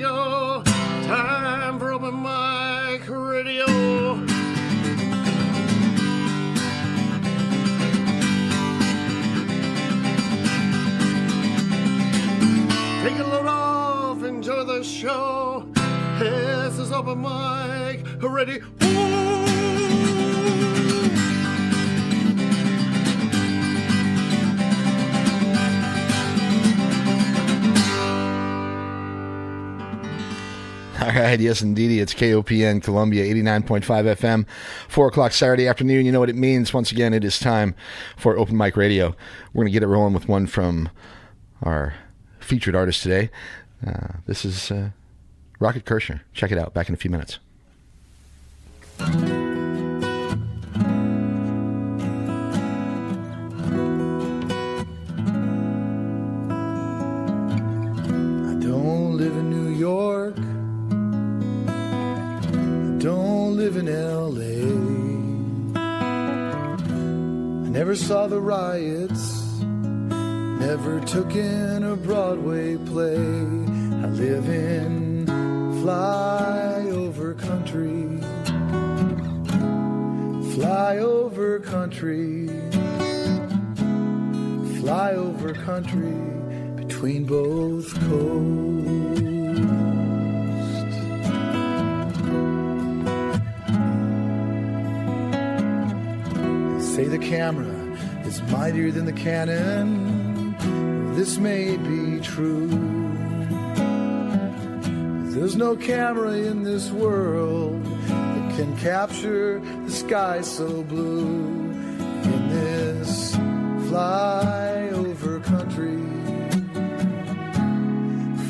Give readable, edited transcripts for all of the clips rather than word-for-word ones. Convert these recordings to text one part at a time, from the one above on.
go. Time for open mic radio. Take a load off, enjoy the show. This is open mic radio. All right, yes, indeedy. It's KOPN Columbia, 89.5 FM, 4 o'clock Saturday afternoon. You know what it means. Once again, it is time for Open Mic Radio. We're going to get it rolling with one from our featured artist today. This is Rocket Kirchner. Check it out. Back in a few minutes. I don't live in New York. Don't live in L.A. I never saw the riots, never took in a Broadway play. I live in flyover country, flyover country, flyover country between both coasts. Say the camera is mightier than the cannon. This may be true. There's no camera in this world that can capture the sky so blue. In this flyover country,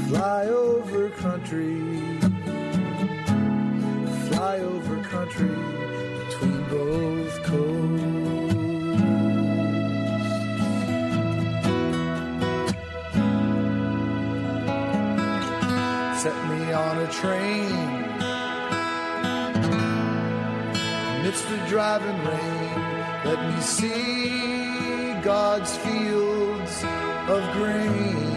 flyover country, flyover country between both coasts. Set me on a train amidst the driving rain. Let me see God's fields of grain.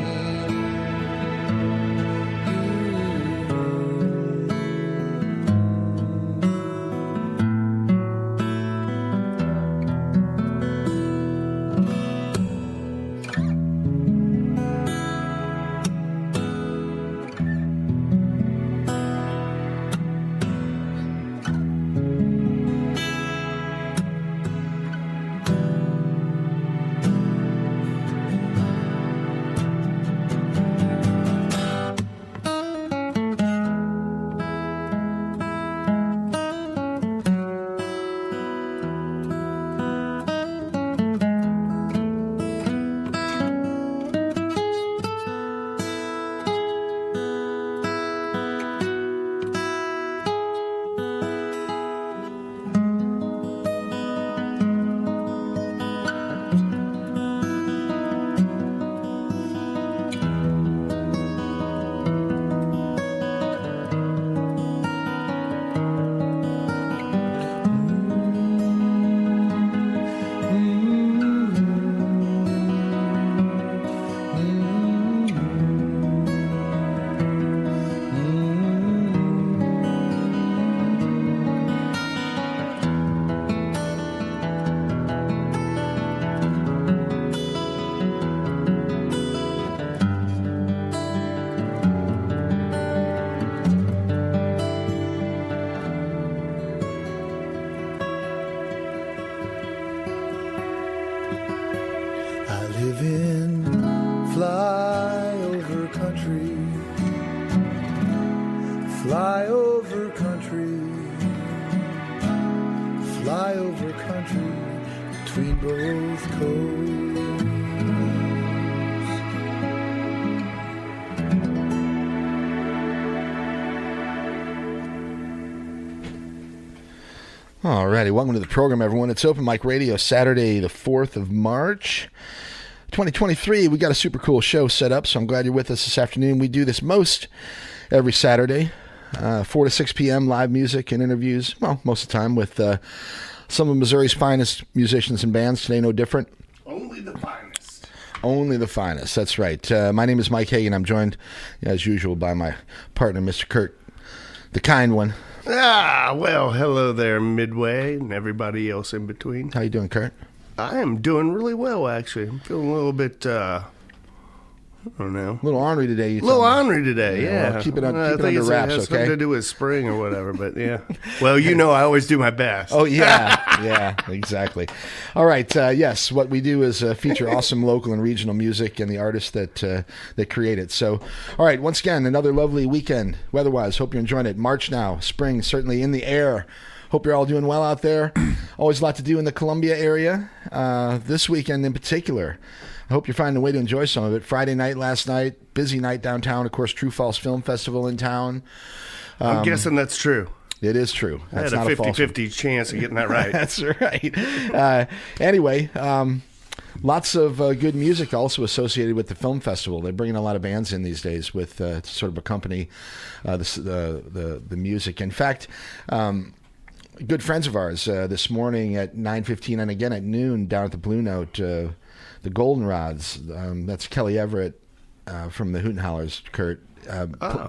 Alrighty, welcome to the program, everyone. It's Open Mic Radio, Saturday, the 4th of March, 2023. We got a super cool show set up, so I'm glad you're with us this afternoon. We do this most every Saturday, 4 to 6 p.m., live music and interviews, well, most of the time, with some of Missouri's finest musicians and bands. Today, no different. Only the finest. Only the finest. That's right. My name is Mike Hagan. I'm joined, as usual, by my partner, Mr. Kurt, the kind one. Well, hello there, Midway, and everybody else in between. How you doing, Kurt? I am doing really well, actually. I'm feeling a little bit, I don't know. A little ornery today. A little ornery today, yeah. Well, keep it I think under wraps, it has okay? something to do with spring or whatever, but yeah. Well, I always do my best. Oh, yeah, exactly. All right, yes, what we do is feature awesome local and regional music and the artists that create it. So, all right, once again, another lovely weekend weather-wise. Hope you're enjoying it. March now, spring certainly in the air. Hope you're all doing well out there. Always a lot to do in the Columbia area. This weekend in particular, I hope you're finding a way to enjoy some of it. Friday night, last night, busy night downtown. Of course, True False Film Festival in town. I'm guessing that's true. It is true. That's I had a 50-50 chance of getting that right. That's right. Anyway, lots of good music also associated with the film festival. They're bringing a lot of bands in these days with to sort of accompany the music. In fact, good friends of ours this morning at 9:15 and again at noon down at the Blue Note, the Goldenrods. That's Kelly Everett from the Hoot and Hollers, Kurt,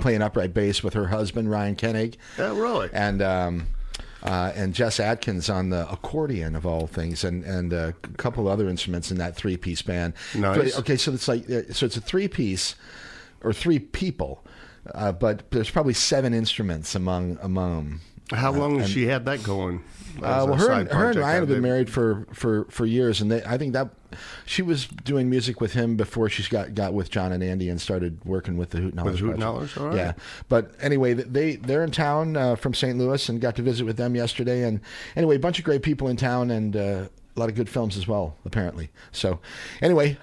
playing upright bass with her husband Ryan Koenig. Oh, really? And Jess Atkins on the accordion of all things, and a couple other instruments in that three-piece band. Nice. Okay, so it's a three-piece or three people, but there's probably 7 instruments among them. How long has she had that going? Well, her and Ryan have been married for years, and I think that she was doing music with him before she got with John and Andy and started working with the Hoot and Hollers. With Hoot and Hollers, all right. Yeah, but anyway, they're in town from St. Louis and got to visit with them yesterday. And anyway, a bunch of great people in town and a lot of good films as well, apparently. So anyway,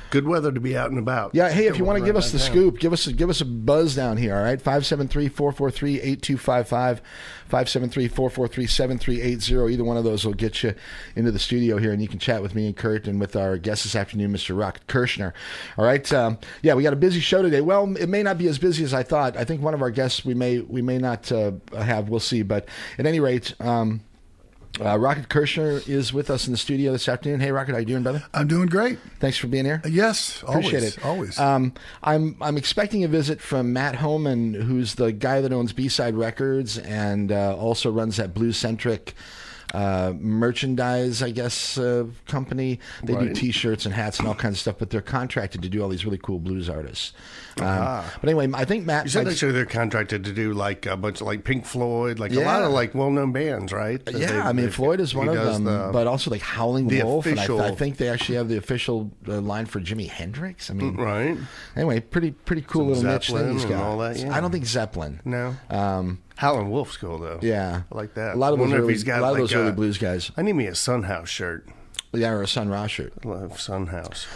good weather to be out and about. Yeah, hey, if you want to give us the scoop, give us a buzz down here, all right? 573-443-8255, 573-443-7380. Either one of those will get you into the studio here, and you can chat with me and Kurt and with our guest this afternoon, Mr. Rocket Kirchner. All right, yeah, we got a busy show today. Well, it may not be as busy as I thought. I think one of our guests we may not have. We'll see. But at any rate, Rocket Kirchner is with us in the studio this afternoon. Hey, Rocket, how you doing, brother? I'm doing great. Thanks for being here. Yes, appreciate it. Always. I'm expecting a visit from Matt Homan, who's the guy that owns B-Side Records and also runs that Blues-centric merchandise, I guess, company. They do T-shirts and hats and all kinds of stuff, but they're contracted to do all these really cool blues artists. But anyway, I think Matt... You said actually they're contracted to do like a bunch of like Pink Floyd, like a lot of like well-known bands, right? Yeah, Floyd is one of them, but also like Howling Wolf. Official... And I think they actually have the official line for Jimi Hendrix. Right. Anyway, pretty cool little niche thing he's got. All that, yeah. I don't think Zeppelin. No. Howlin' Wolf's cool though. Yeah, I like that. A lot of those early blues guys. I need me a Sunhouse shirt. Yeah, or a Sun Ra shirt. I love Sunhouse.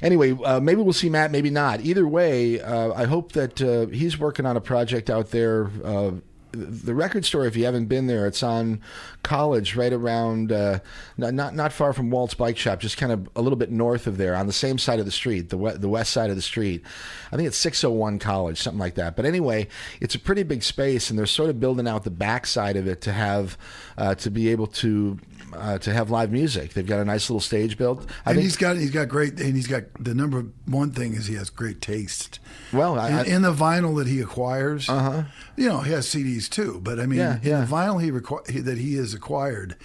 Anyway, maybe we'll see Matt, maybe not. Either way, I hope that he's working on a project out there. The record store, if you haven't been there, it's on College, right around, not far from Walt's Bike Shop, just kind of a little bit north of there, on the same side of the street, the west side of the street. I think it's 601 College, something like that. But anyway, it's a pretty big space, and they're sort of building out the back side of it to have, to be able to have live music. They've got a nice little stage built. He's got great, and he's got the number one thing is he has great taste. Well, in the vinyl that he acquires, he has CDs too. But in the vinyl that he has acquired,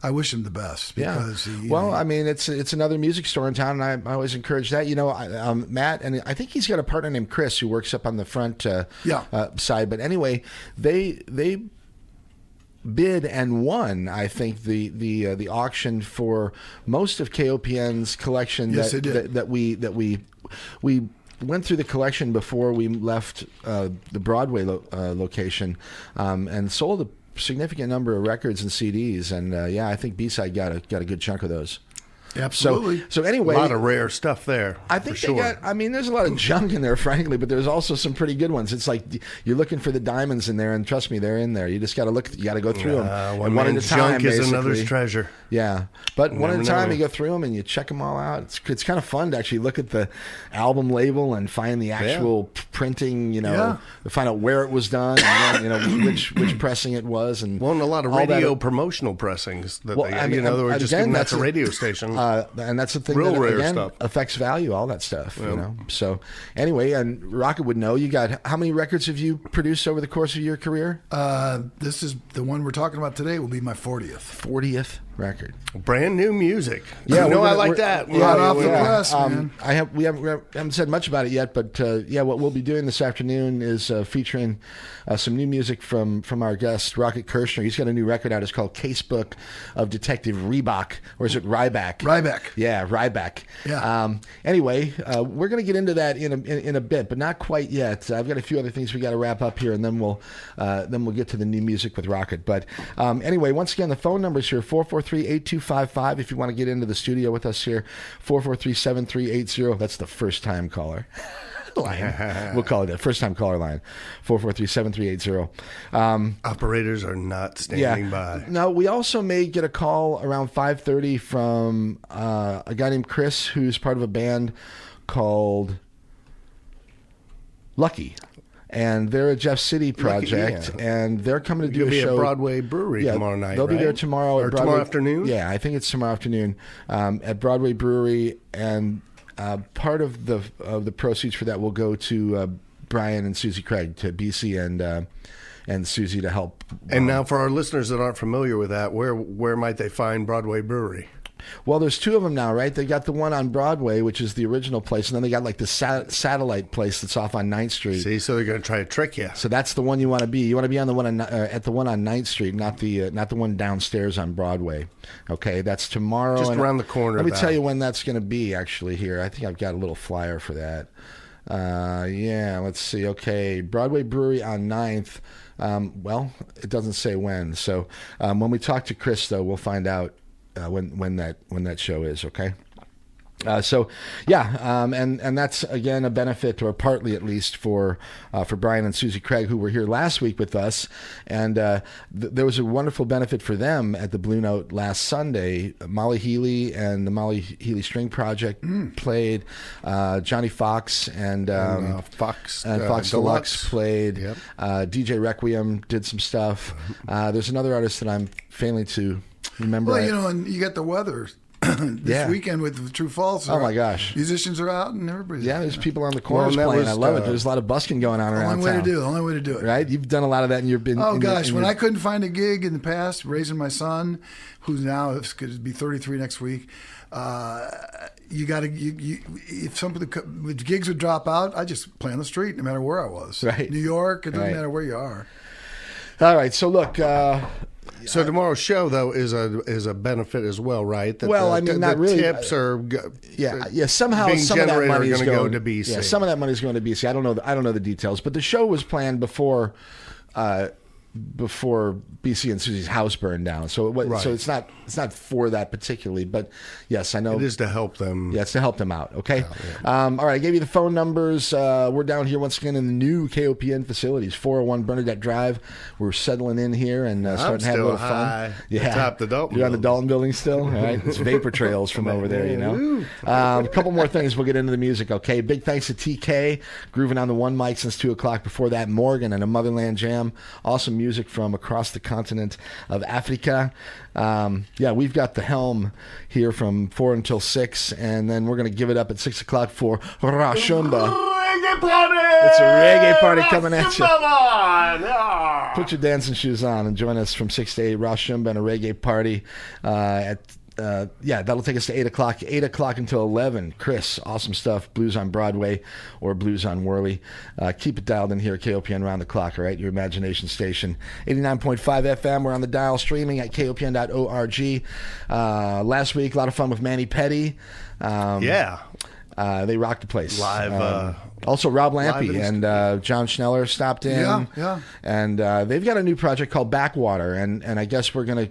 I wish him the best because it's another music store in town, and I always encourage that. Matt, and I think he's got a partner named Chris who works up on the front side. But anyway, they bid and won, I think, the auction for most of KOPN's collection. Yes, they did. That we went through the collection before we left the Broadway location, and sold a significant number of records and CDs. And I think B-Side got a good chunk of those. Absolutely. So anyway, a lot of rare stuff there. I think they got. There's a lot of junk in there, frankly, but there's also some pretty good ones. It's like you're looking for the diamonds in there, and trust me, they're in there. You just got to look. You got to go through them. One at a time. Junk is another's treasure. Yeah, but one at a time, you go through them and you check them all out. It's kind of fun to actually look at the album label and find the actual printing. Find out where it was done, and then, which pressing it was, and a lot of radio promotional pressings. In other words, just giving that to radio station. And that's the thing Real that, rare again, stuff. affects value, all that stuff, So anyway, and Rocket would know, you got, how many records have you produced over the course of your career? This is the one we're talking about today will be my 40th. 40th record. Brand new music. Yeah, I like that. Hot off the press, man. We haven't said much about it yet, but what we'll be doing this afternoon is featuring some new music from our guest Rocket Kirchner. He's got a new record out. It's called Casebook of Detective Ribak, or is it Ribak? Ribak. Yeah, Ribak. Yeah. Anyway, we're going to get into that in a bit, but not quite yet. I've got a few other things we got to wrap up here, and then we'll get to the new music with Rocket. But anyway, once again, the phone number is here 443-8255 if you want to get into the studio with us here. 443-7380. That's the first time caller line. We'll call it that. First time caller line. 443-7380. Operators are not standing by. No, we also may get a call around 5:30 from a guy named Chris, who's part of a band called Lucky. And they're a Jeff City project, and they're coming to do a show at Broadway Brewery tomorrow night. They'll be there tomorrow or at Broadway, tomorrow afternoon. Yeah, I think it's tomorrow afternoon at Broadway Brewery, and part of the proceeds for that will go to Brian and Susie Craig, to BC and Susie, to help. And now, for our listeners that aren't familiar with that, where might they find Broadway Brewery? Well, there's two of them now, right? They got the one on Broadway, which is the original place, and then they got like the satellite place that's off on 9th Street. See, so they're going to try to trick you. So that's the one you want to be. You want to be on the one at the one on 9th Street, not the one downstairs on Broadway. Okay, that's tomorrow. Just around the corner. Let me tell you when that's going to be. Actually, here, I think I've got a little flyer for that. Let's see. Okay, Broadway Brewery on 9th. Well, it doesn't say when. So when we talk to Chris, though, we'll find out when that show is. Okay. And that's again a benefit, or partly at least, for Brian and Susie Craig, who were here last week with us, and there was a wonderful benefit for them at the Blue Note last Sunday. Molly Healy and the Molly Healy String Project played. Johnny Fox and Fox Deluxe played. Yep. DJ Requiem did some stuff. There's another artist that I'm failing to remember. Well, and you got the weather. This weekend with True False. Oh my gosh! Musicians are out and everybody's out. There's people on the corners playing. I love it. There's a lot of busking going on around town. Only way to do it. Right? You've done a lot of that, and you've been. Oh gosh, when I couldn't find a gig in the past, raising my son, who's now going to be 33 next week. You got to. If gigs would drop out, I just play on the street, no matter where I was. Right. New York. It doesn't matter where you are. All right. So look. So tomorrow's show, though, is a benefit as well, right? That not really. Tips are somehow some of that money is going to BC. Yeah, some of that money is going to BC. I don't know the details, but the show was planned before BC and Susie's house burned down. So it's not for that particularly, but yes, I know it is to help them. Yeah, it's to help them out. Okay. All right. I gave you the phone numbers. We're down here once again in the new KOPN facilities, 401 Bernadette Drive. We're settling in here and starting to have a little fun. Yeah. Atop the Dalton. You're on the Dalton building still. All right. It's vapor trails from over there, A couple more things. We'll get into the music. Okay. Big thanks to TK, grooving on the one mic since 2 o'clock. Before that, Morgan and a Motherland Jam. Awesome music from across the continent of Africa. We've got the helm here from 4 until 6, and then we're going to give it up at 6 o'clock for Rashumba. Reggae party! It's a reggae party coming at you. Put your dancing shoes on and join us from 6 to 8. Rashumba and a reggae party that'll take us to 8 o'clock. 8 o'clock until 11. Chris, awesome stuff. Blues on Broadway or Blues on Worley. Keep it dialed in here at KOPN around the clock, all right? Your imagination station. 89.5 FM. We're on the dial, streaming at KOPN.org. Last week, a lot of fun with Manny Petty. They rocked the place. Live. Also, Rob Lampy and John Schneller stopped in. Yeah. And they've got a new project called Backwater, and I guess we're gonna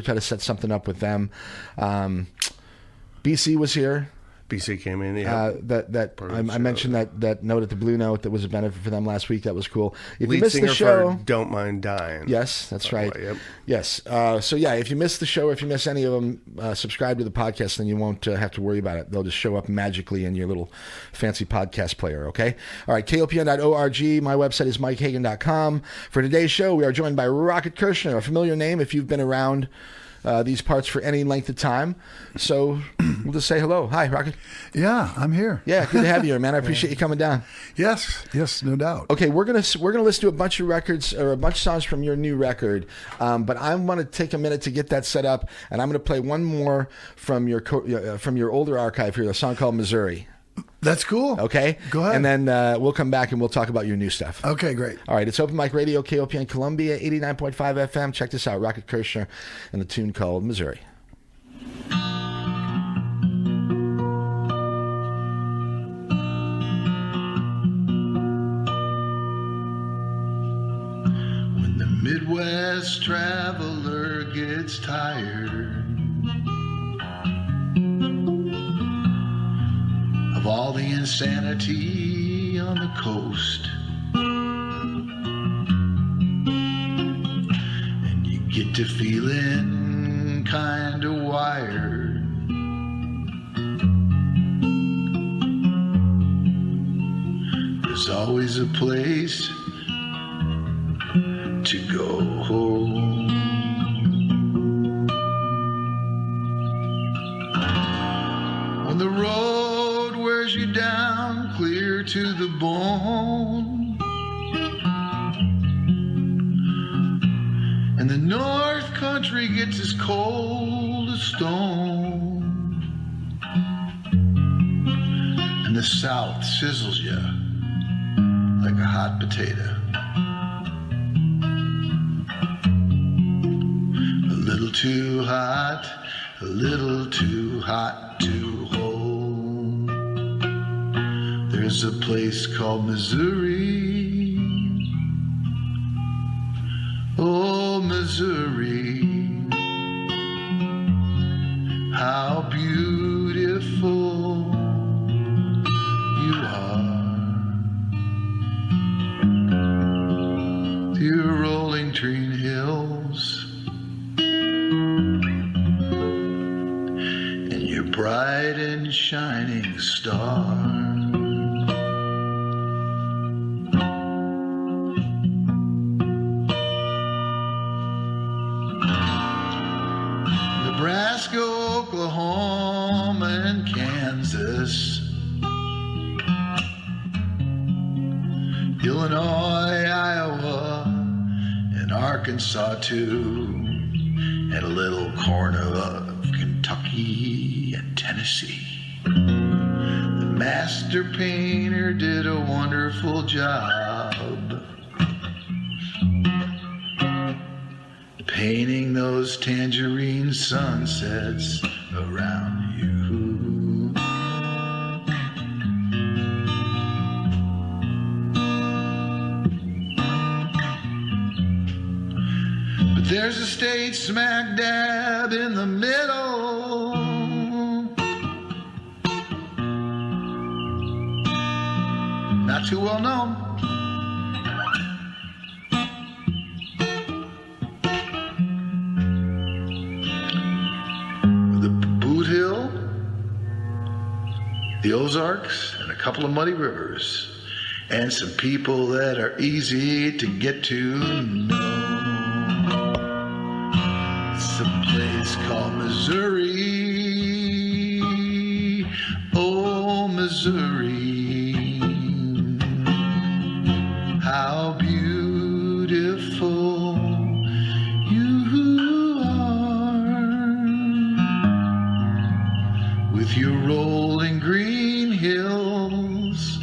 try to set something up with them. BC was here. BC came in. Yeah. I mentioned that note at the Blue Note that was a benefit for them last week. That was cool. If Lead you missed singer the show, for Don't Mind Dying. Yes, that's right. Yep. Yes. If you missed the show, if you miss any of them, subscribe to the podcast, then you won't have to worry about it. They'll just show up magically in your little fancy podcast player. Okay. All right. KOPN.org. My website is MikeHagan.com. For today's show, we are joined by Rocket Kirchner, a familiar name if you've been around these parts for any length of time. So we'll just say hello. Hi, Rocket. Yeah, I'm here. Yeah, good to have you here, man. I appreciate you coming down. Yes, no doubt. Okay, we're gonna listen to a bunch of records or a bunch of songs from your new record, but I want to take a minute to get that set up, and I'm gonna play one more from your older archive here, a song called Missouri. That's cool. Okay, go ahead, and then we'll come back and we'll talk about your new stuff. Okay, great. All right, it's Open Mic Radio, KOPN Columbia, 89.5 FM. Check this out, Rocket Kirchner, and the tune called Missouri. When the Midwest traveler gets tired of all the insanity on the coast, and you get to feeling kind of wired, there's always a place to go home. When the road wears you down clear to the bone, and the North Country gets as cold as stone, and the South sizzles you like a hot potato. A little too hot, a little too hot to hold. There's a place called Missouri. Oh, Missouri, how beautiful you are. Your rolling green hills and your bright and shining star. Nebraska, Oklahoma, and Kansas, Illinois, Iowa, and Arkansas too, and a little corner of Kentucky and Tennessee. The master painter did a wonderful job painting those tangerine sunsets around you. But there's a state smack dab in the middle, not too well known. The Ozarks, and a couple of muddy rivers, and some people that are easy to get to know. It's a place called Missouri. Oh, Missouri, how beautiful you are, with your rolling green hills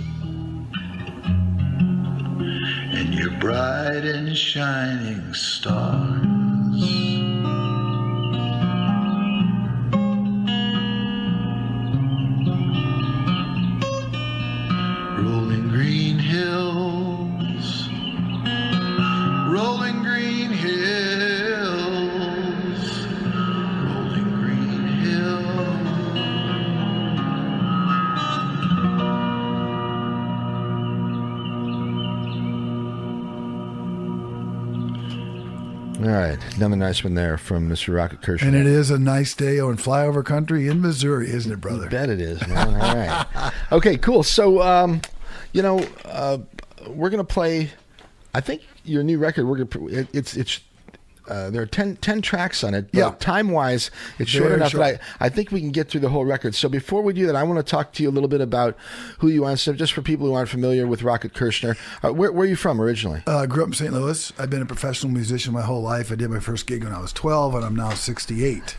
and your bright and shining stars. Rolling green hills, rolling green hills, rolling green hills. All right, another nice one there from Mr. Rocket Kirchner. And it is a nice day on flyover country in Missouri, isn't it, brother? I bet it is, man. All right. Okay, cool. So, we're going to play, I think your new record, there are 10 tracks on it. But Yeah. time-wise, it's short Very enough short. that I think we can get through the whole record. So before we do that, I want to talk to you a little bit about who you are and stuff, just for people who aren't familiar with Rocket Kirchner. Where are you from originally? Grew up in St. Louis. I've been a professional musician my whole life. I did my first gig when I was 12, and I'm now 68.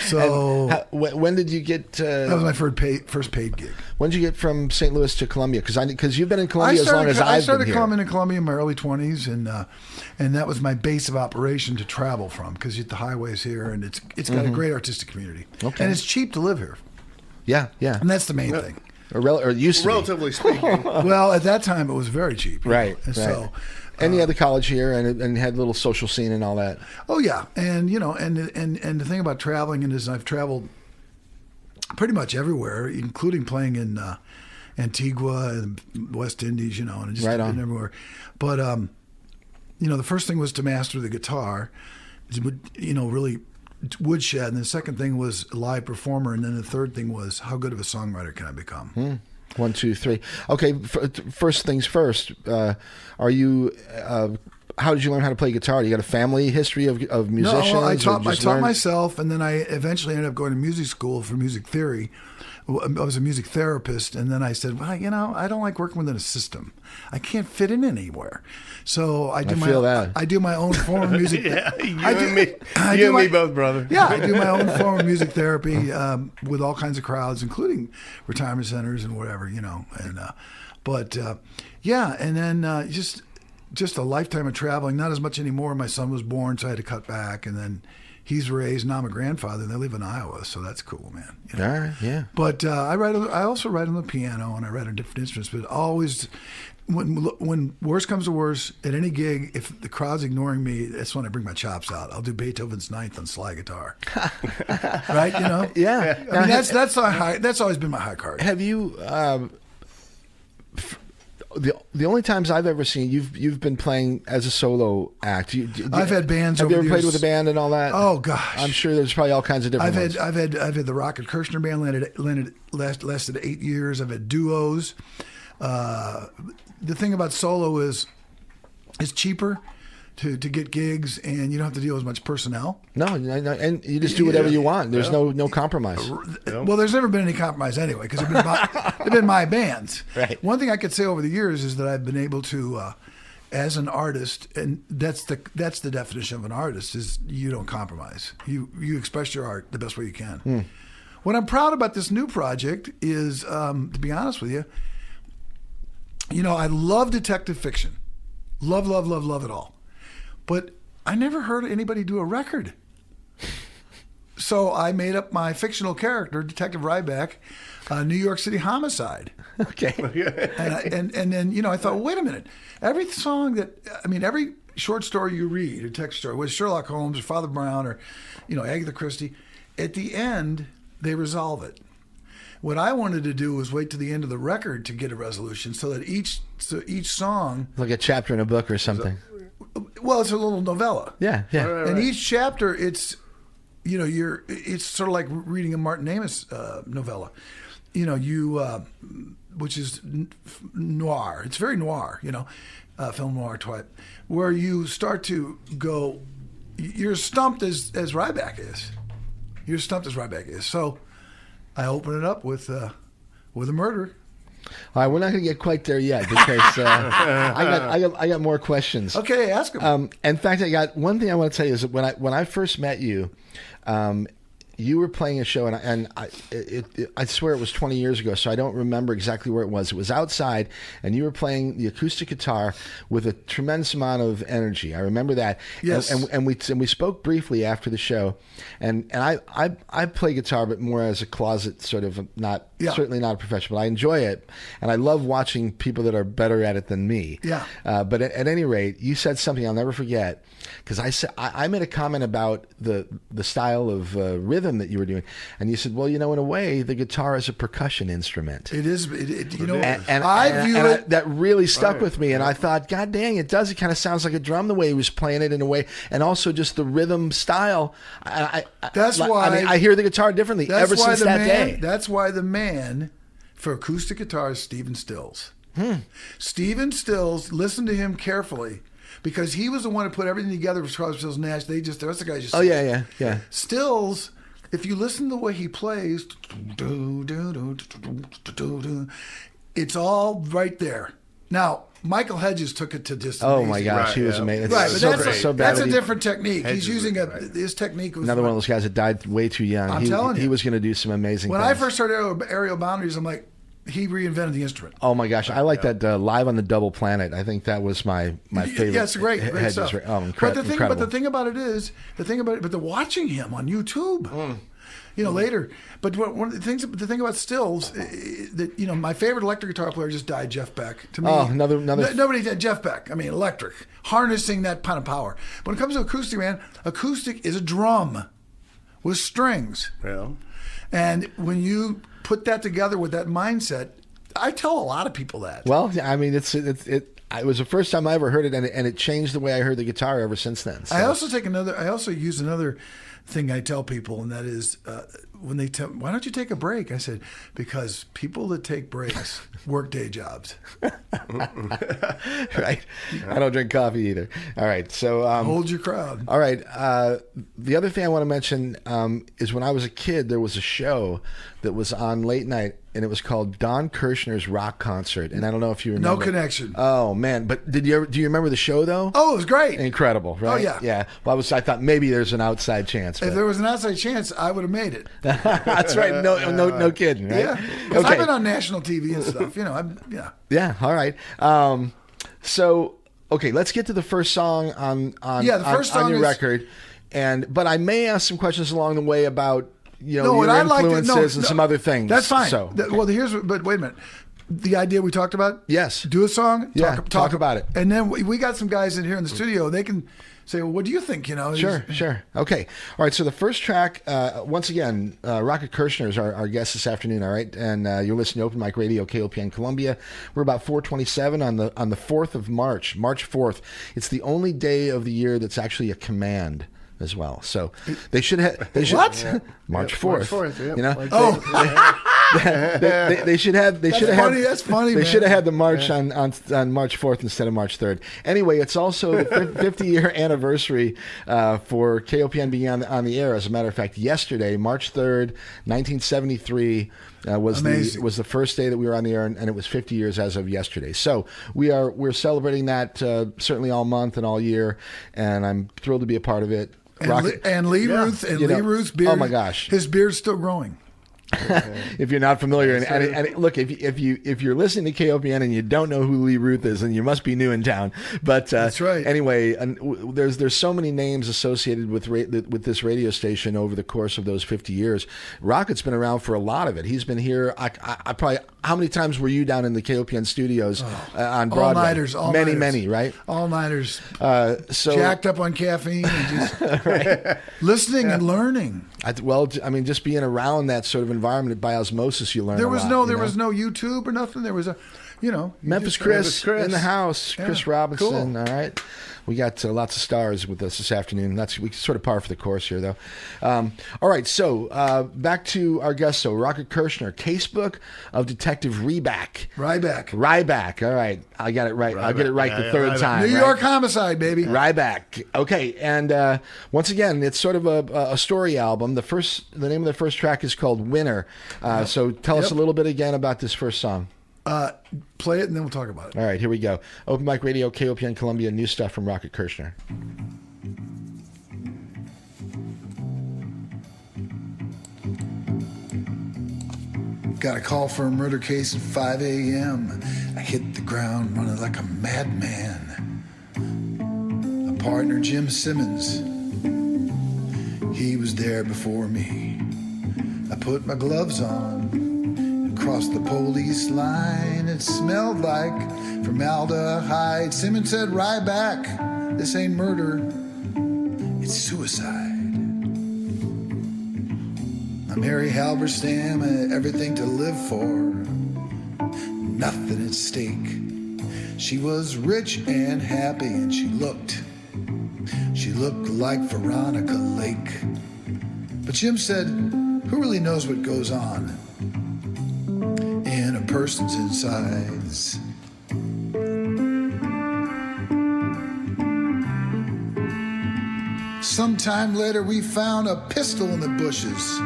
So When did you get... that was my first paid gig. when did you get from St. Louis to Columbia? Because you've been in Columbia as long as I I've started been here. coming to Columbia in my early 20s, and that was my base of operation to travel from, because the highways here, and it's got a great artistic community. Okay. And it's cheap to live here, Yeah, yeah. and that's the main thing. Or it used to be. Relatively speaking. Well, at that time, it was very cheap. Right, And right. So, And you had the college here and had a little social scene and all that. oh yeah, and and the thing about traveling is I've traveled pretty much everywhere, including playing in Antigua and West Indies, and just Right on. everywhere. But the first thing was to master the guitar, really woodshed, and the second thing was a live performer, and then the third thing was how good of a songwriter can I become? 1, 2, 3. Okay, first things first. Are you? How did you learn how to play guitar? You got a family history of musicians? No, I or taught just learned- myself, and then I eventually ended up going to music school for music theory. I was a music therapist, and then I said, well, I don't like working within a system. I can't fit in anywhere. So I do I do my own form of music. Yeah, you I do- and me, I you do and my- me both, brother. Yeah, I do my own form of music therapy with all kinds of crowds, including retirement centers and whatever, and then just a lifetime of traveling. Not as much anymore. My son was born, so I had to cut back, and then he's raised. Now I'm a grandfather, and they live in Iowa, so that's cool, man. All right, yeah. But I also write on the piano, and I write on different instruments. But always, when worst comes to worst, at any gig, if the crowd's ignoring me, that's when I bring my chops out. I'll do Beethoven's Ninth on slide guitar, right? Yeah. I mean, that's always been my high card. Have you? The only times I've ever seen you've been playing as a solo act. I've had bands. Have you over ever the played years. with a band and all that? Oh gosh, I'm sure there's probably all kinds of different ones. I've had the Rocket Kirchner band lasted 8 years. I've had duos. The thing about solo is it's cheaper to get gigs, and you don't have to deal with as much personnel. No, and you just do whatever you want. There's no compromise. Well, there's never been any compromise anyway, because they've been my bands. Right. One thing I could say over the years is that I've been able to, as an artist, and that's the definition of an artist, is you don't compromise. You express your art the best way you can. What I'm proud about this new project is, to be honest with you, I love detective fiction. Love it all. But I never heard anybody do a record. So I made up my fictional character, Detective Ribak, New York City homicide. Okay. And then, I thought, well, wait a minute. Every short story you read, a text story, with Sherlock Holmes or Father Brown or, Agatha Christie, at the end, they resolve it. What I wanted to do was wait to the end of the record to get a resolution, so that each song, Like a chapter in a book or something. well, it's a little novella. Yeah. And each chapter, it's sort of like reading a Martin Amis novella, which is noir. It's very noir, film noir type, where you start to go, you're stumped as Ribak is. You're stumped as Ribak is. So I open it up with a murder. All right, we're not going to get quite there yet because I got more questions. Okay, ask him. In fact, I got one thing I want to tell you is that when I first met you, you were playing a show, and I swear it was 20 years ago, so I don't remember exactly where it was. It was outside, and you were playing the acoustic guitar with a tremendous amount of energy. I remember that. Yes. And we spoke briefly after the show, and I play guitar, but more as a closet sort of, certainly not a professional, but I enjoy it, and I love watching people that are better at it than me. Yeah. But at any rate, you said something I'll never forget, because I made a comment about the style of rhythm that you were doing, and you said, well, in a way, the guitar is a percussion instrument. It is, and I view it. That really stuck with me, and I thought, God dang, it does. It kind of sounds like a drum the way he was playing it in a way, and also just the rhythm style. That's why I hear the guitar differently ever since that day. That's why the man for acoustic guitar is Stephen Stills. Stephen Stills, listen to him carefully. because he was the one who put everything together for Crosby, Stills, Nash. The rest of the guys just. Oh yeah. Stills, if you listen to the way he plays, it's all right there. Now, Michael Hedges took it to just Oh amazing. my gosh, he was amazing. Right, but that's a he- different technique. Hedges He's using was- his technique was Another one of those guys that died way too young. I'm telling you. He was going to do some amazing When things. I first heard Aerial Boundaries, I'm like, he reinvented the instrument. Oh my gosh, I like that Live on the Double Planet. I think that was my favorite. Yeah, it's great Hedges stuff. Oh, But incredible. the thing about it is, but the watching him on YouTube, later. But one of the thing about Stills, that my favorite electric guitar player just died, Jeff Beck. To me, Oh, another- nobody did Jeff Beck. I mean, electric, harnessing that kind of power. When it comes to acoustic, man, acoustic is a drum with strings. Well, And when you put that together with that mindset, I tell a lot of people that. Well, I mean, it was the first time I ever heard it, and it changed the way I heard the guitar ever since then. So. I also use another thing I tell people, and that is when they tell, why don't you take a break? I said, because people that take breaks work day jobs. Right? I don't drink coffee either. All right, so Hold your crowd. all right. The other thing I want to mention is when I was a kid, there was a show that was on late night, and it was called Don Kirchner's Rock Concert. And I don't know if you remember. No connection. Oh man! But do you remember the show though? Oh, it was great. Incredible, right? Oh, yeah. yeah. Well, I thought maybe there's an outside chance. If But. there was an outside chance, I would have made it. That's right. No kidding. Right? Yeah, because I've been on national TV and stuff. Yeah. All right. So okay, let's get to the first song on Yeah, the first on song your is- record, but I may ask some questions along the way about No, your what I like to influences and some other things. That's fine. So But wait a minute. The idea we talked about. Yes. Do a song. Yeah, talk about it. And then we got some guys in here in the studio. They can say, well, what do you think? Sure. Okay. All right. So the first track, once again, Rocket Kirchner is our guest this afternoon. All right, and you're listening to Open Mic Radio, KOPN Columbia. We're about 4:27 on the 4th of March, March 4th. It's the only day of the year that's actually a command as well. So they should have. What? Yeah. March 4th. March 4th, yeah. You know. March They should have. They should have funny, had. that's funny, They man. should have had the march on March 4th instead of March 3rd. Anyway, it's also the 50-year anniversary for KOPN being on the air. As a matter of fact, yesterday, March 3rd, 1973. Was the first day that we were on the air, and it was 50 years as of yesterday. So we're celebrating that certainly all month and all year, and I'm thrilled to be a part of it. And Lee Ruth's beard. Oh my gosh, his beard's still growing. If you're not familiar, and look, if you're listening to KOPN and you don't know who Lee Ruth is, then you must be new in town. But that's right. Anyway, there's so many names associated with this radio station over the course of those 50 years. Rocket's been around for a lot of it. He's been here. I probably. How many times were you down in the KOPN studios on Broadway? Many, right? All-nighters. So jacked up on caffeine and just listening and learning. Just being around that sort of environment by osmosis, you learn. There was a lot, was no YouTube or nothing. There was Memphis Chris in the house. Yeah, Chris Robinson. cool. All right. We got lots of stars with us this afternoon. We sort of par for the course here, though. All right. So back to our guest. So Rocket Kirchner, Casebook of Detective Ribak. Ribak. All right. I got it right. I'll get it right the third time. New York Homicide, baby. Ribak. Okay. And once again, it's sort of a story album. The name of the first track is called Winner. So tell us a little bit again about this first song. Play it and then we'll talk about it. All right, here we go. Open Mic Radio, KOPN Columbia, new stuff from Rocket Kirchner. Got a call for a murder case at 5 a.m. I hit the ground running like a madman. My partner, Jim Simmons, he was there before me. I put my gloves on, crossed the police line. It smelled like formaldehyde. Simmons said, Ryback, this ain't murder, it's suicide. I'm Harry Halberstam, everything to live for, nothing at stake. She was rich and happy, and she looked like Veronica Lake. But Jim said, who really knows what goes on in a person's insides? Sometime later, we found a pistol in the bushes.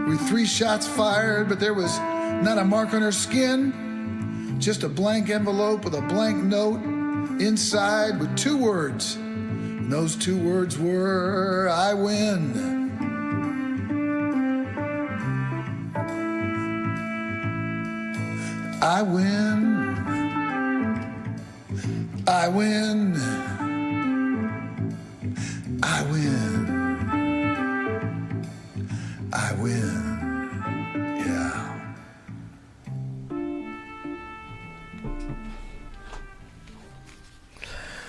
We 3 shots fired, but there was not a mark on her skin, just a blank envelope with a blank note inside with 2 words. And those 2 words were, I win. I win. I win. I win. I win. Yeah.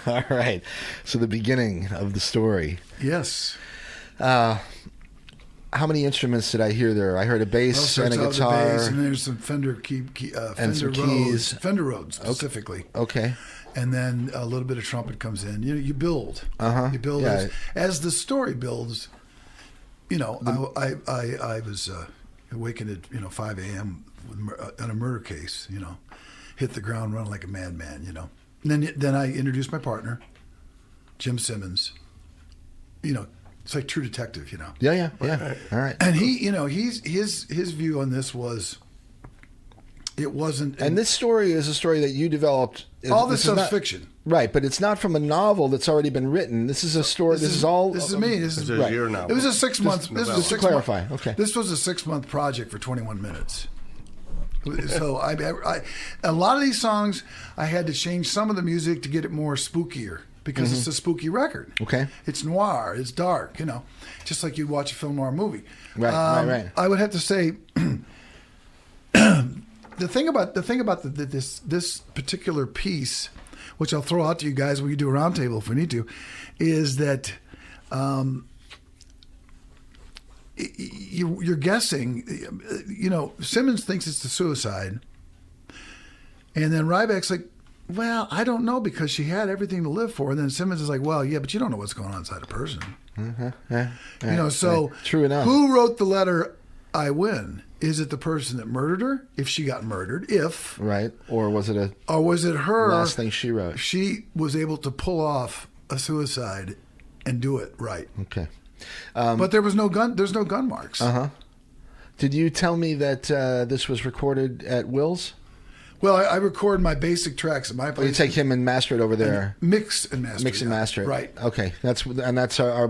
All right. So the beginning of the story. Yes. How many instruments did I hear there? I heard a bass and a guitar. The bass, and there's some Fender some Rhodes, keys. Fender Rhodes specifically. Okay. And then a little bit of trumpet comes in. You build. You build Yeah. as the story builds. You know, I was awakened at 5 a.m. on a murder case. You know, hit the ground running like a madman. You know, and then I introduced my partner, Jim Simmons. You know, it's like True Detective. You know. Yeah. All right. And he, you know, his view on this was, it wasn't. And this story is a story that you developed. All this stuff's fiction, right? But it's not from a novel that's already been written. This is a story. This is all. This is me. This is right. Your novel. It was a 6 month. This was a 6 month. Clarify. Okay. This was a 6 month project for 21 minutes. So I a lot of these songs, I had to change some of the music to get it more spookier because it's a spooky record. Okay. It's noir. It's dark. You know, just like you'd watch a film noir movie. Right. I would have to say. The thing about this particular piece, which I'll throw out to you guys when you do a roundtable if we need to, is that you're guessing. You know, Simmons thinks it's the suicide, and then Rybak's like, "Well, I don't know because she had everything to live for." And then Simmons is like, "Well, yeah, but you don't know what's going on inside a person." Yeah. You know, so true enough. Who wrote the letter? I win. Is it the person that murdered her? If she got murdered, right, or was it her last thing she wrote? She was able to pull off a suicide and do it right. Okay, but there was no gun. There's no gun marks. Did you tell me that this was recorded at Will's? Well, I record my basic tracks at my place. You take him and master it over there. Mix and master. It. Right. Okay. That's our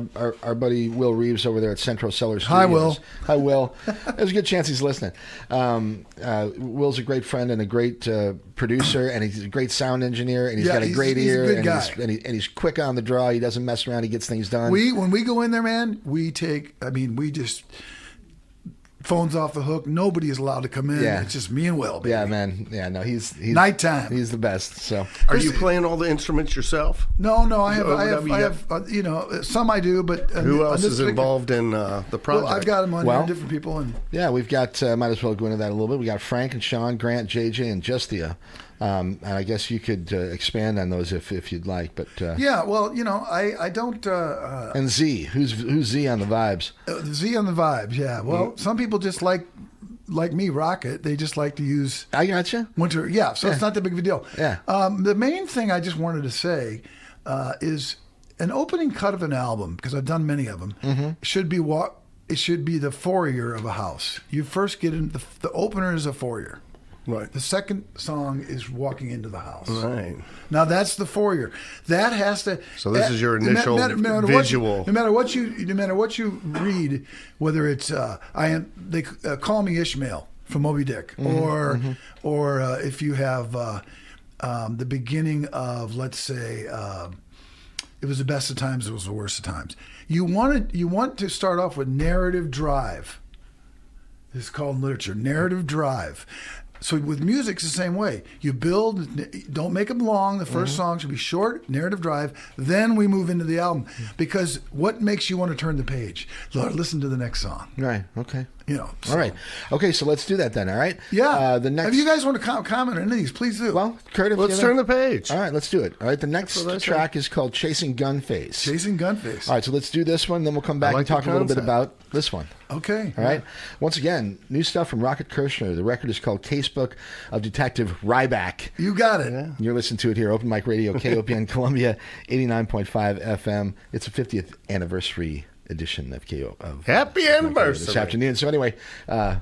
buddy Will Reeves over there at Central Cellar Studios. Hi, Will. Hi, Will. There's a good chance he's listening. Will's a great friend and a great producer, and he's a great sound engineer, and he's got a great ear, a good guy. and he's quick on the draw. He doesn't mess around. He gets things done. When we go in there, man, we just. Phone's off the hook. Nobody is allowed to come in. Yeah. It's just me and Will, baby. Yeah, man. Yeah, no, he's nighttime. He's the best. So, are you playing all the instruments yourself? No. I have. You know, some I do, but who else is involved in the project? Well, I've got them on different people, and yeah, we've got. Might as well go into that a little bit. We got Frank and Sean, Grant, JJ, and Justia. And I guess you could expand on those if you'd like, but yeah. Well, you know, I don't. And Z, who's Z on the vibes? Z on the vibes, yeah. Well, some people just like me, rock it. They just like to use. I gotcha. Winter, yeah. So it's not that big of a deal. Yeah. The main thing I just wanted to say is an opening cut of an album, because I've done many of them. Should be it should be the foyer of a house. You first get in the opener is a foyer. Right. The second song is walking into the house. Right. Now that's the foyer. That has to. So this is your initial visual. No matter what you read, whether it's they call me Ishmael from Moby Dick, or if you have the beginning of, let's say, it was the best of times, it was the worst of times. You want to start off with narrative drive. This is called in literature narrative drive. So with music, it's the same way. You build, don't make them long. The first song should be short, narrative drive. Then we move into the album. Because what makes you want to turn the page? Lord, listen to the next song. Right, okay. You know. So. All right. Okay, so let's do that then, all right? Yeah. If you guys want to comment on any of these, please do. Well, Kurt, let's turn the page. All right, let's do it. All right, the next track is called Chasing Gunface. Chasing Gunface. All right, so let's do this one, then we'll come back and talk a little bit about this one. Okay. All right. Once again, new stuff from Rocket Kirchner. The record is called Casebook of Detective Ribak. You got it. Yeah. You're listening to it here, Open Mic Radio, KOPN Columbia, 89.5 FM. It's a 50th anniversary edition of KO. Happy anniversary. This afternoon. So anyway,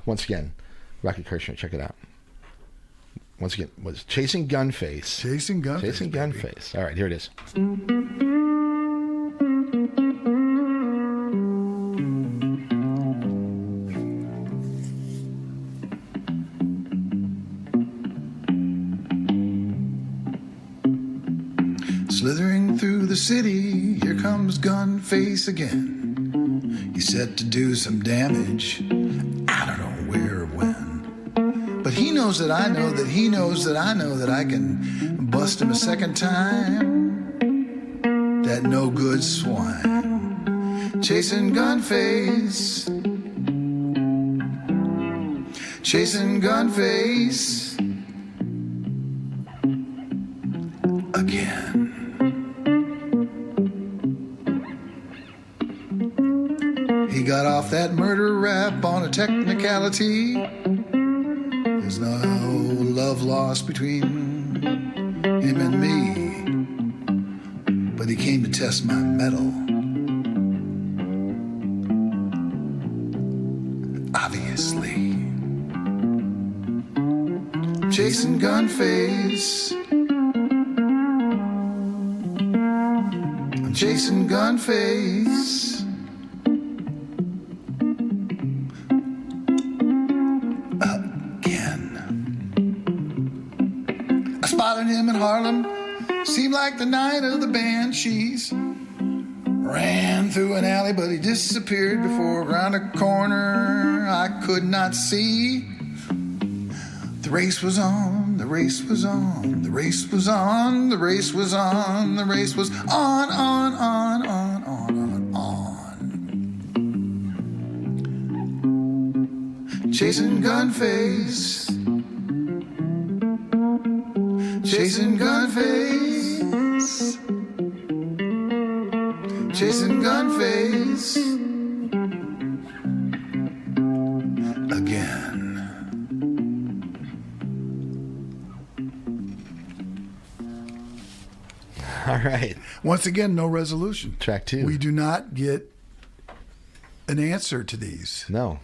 once again, Rocket Kirchner, check it out. Once again, was Chasing Gunface. Chasing Gunface. Chasing baby. Gunface. All right, here it is. Slithering through the city, here comes Gunface again. He's set to do some damage. I don't know where or when. But he knows that I know that he knows that I know that I can bust him a second time. That no good swine. Chasing Gunface. Chasing Gunface. Again. He got off that murder rap on a technicality. There's no love lost between him and me. But he came to test my mettle. Obviously. Chasing Gunface. I'm chasing Gunface. Spotted him in Harlem, seemed like the night of the Banshees. Ran through an alley, but he disappeared before around a corner I could not see. The race was on, the race was on, the race was on, the race was on, the race was on, on. Chasing Gunface. Chasing Gunface. Chasing Gunface. Again. All right. Once again, no resolution. Track 2. We do not get an answer to these, No.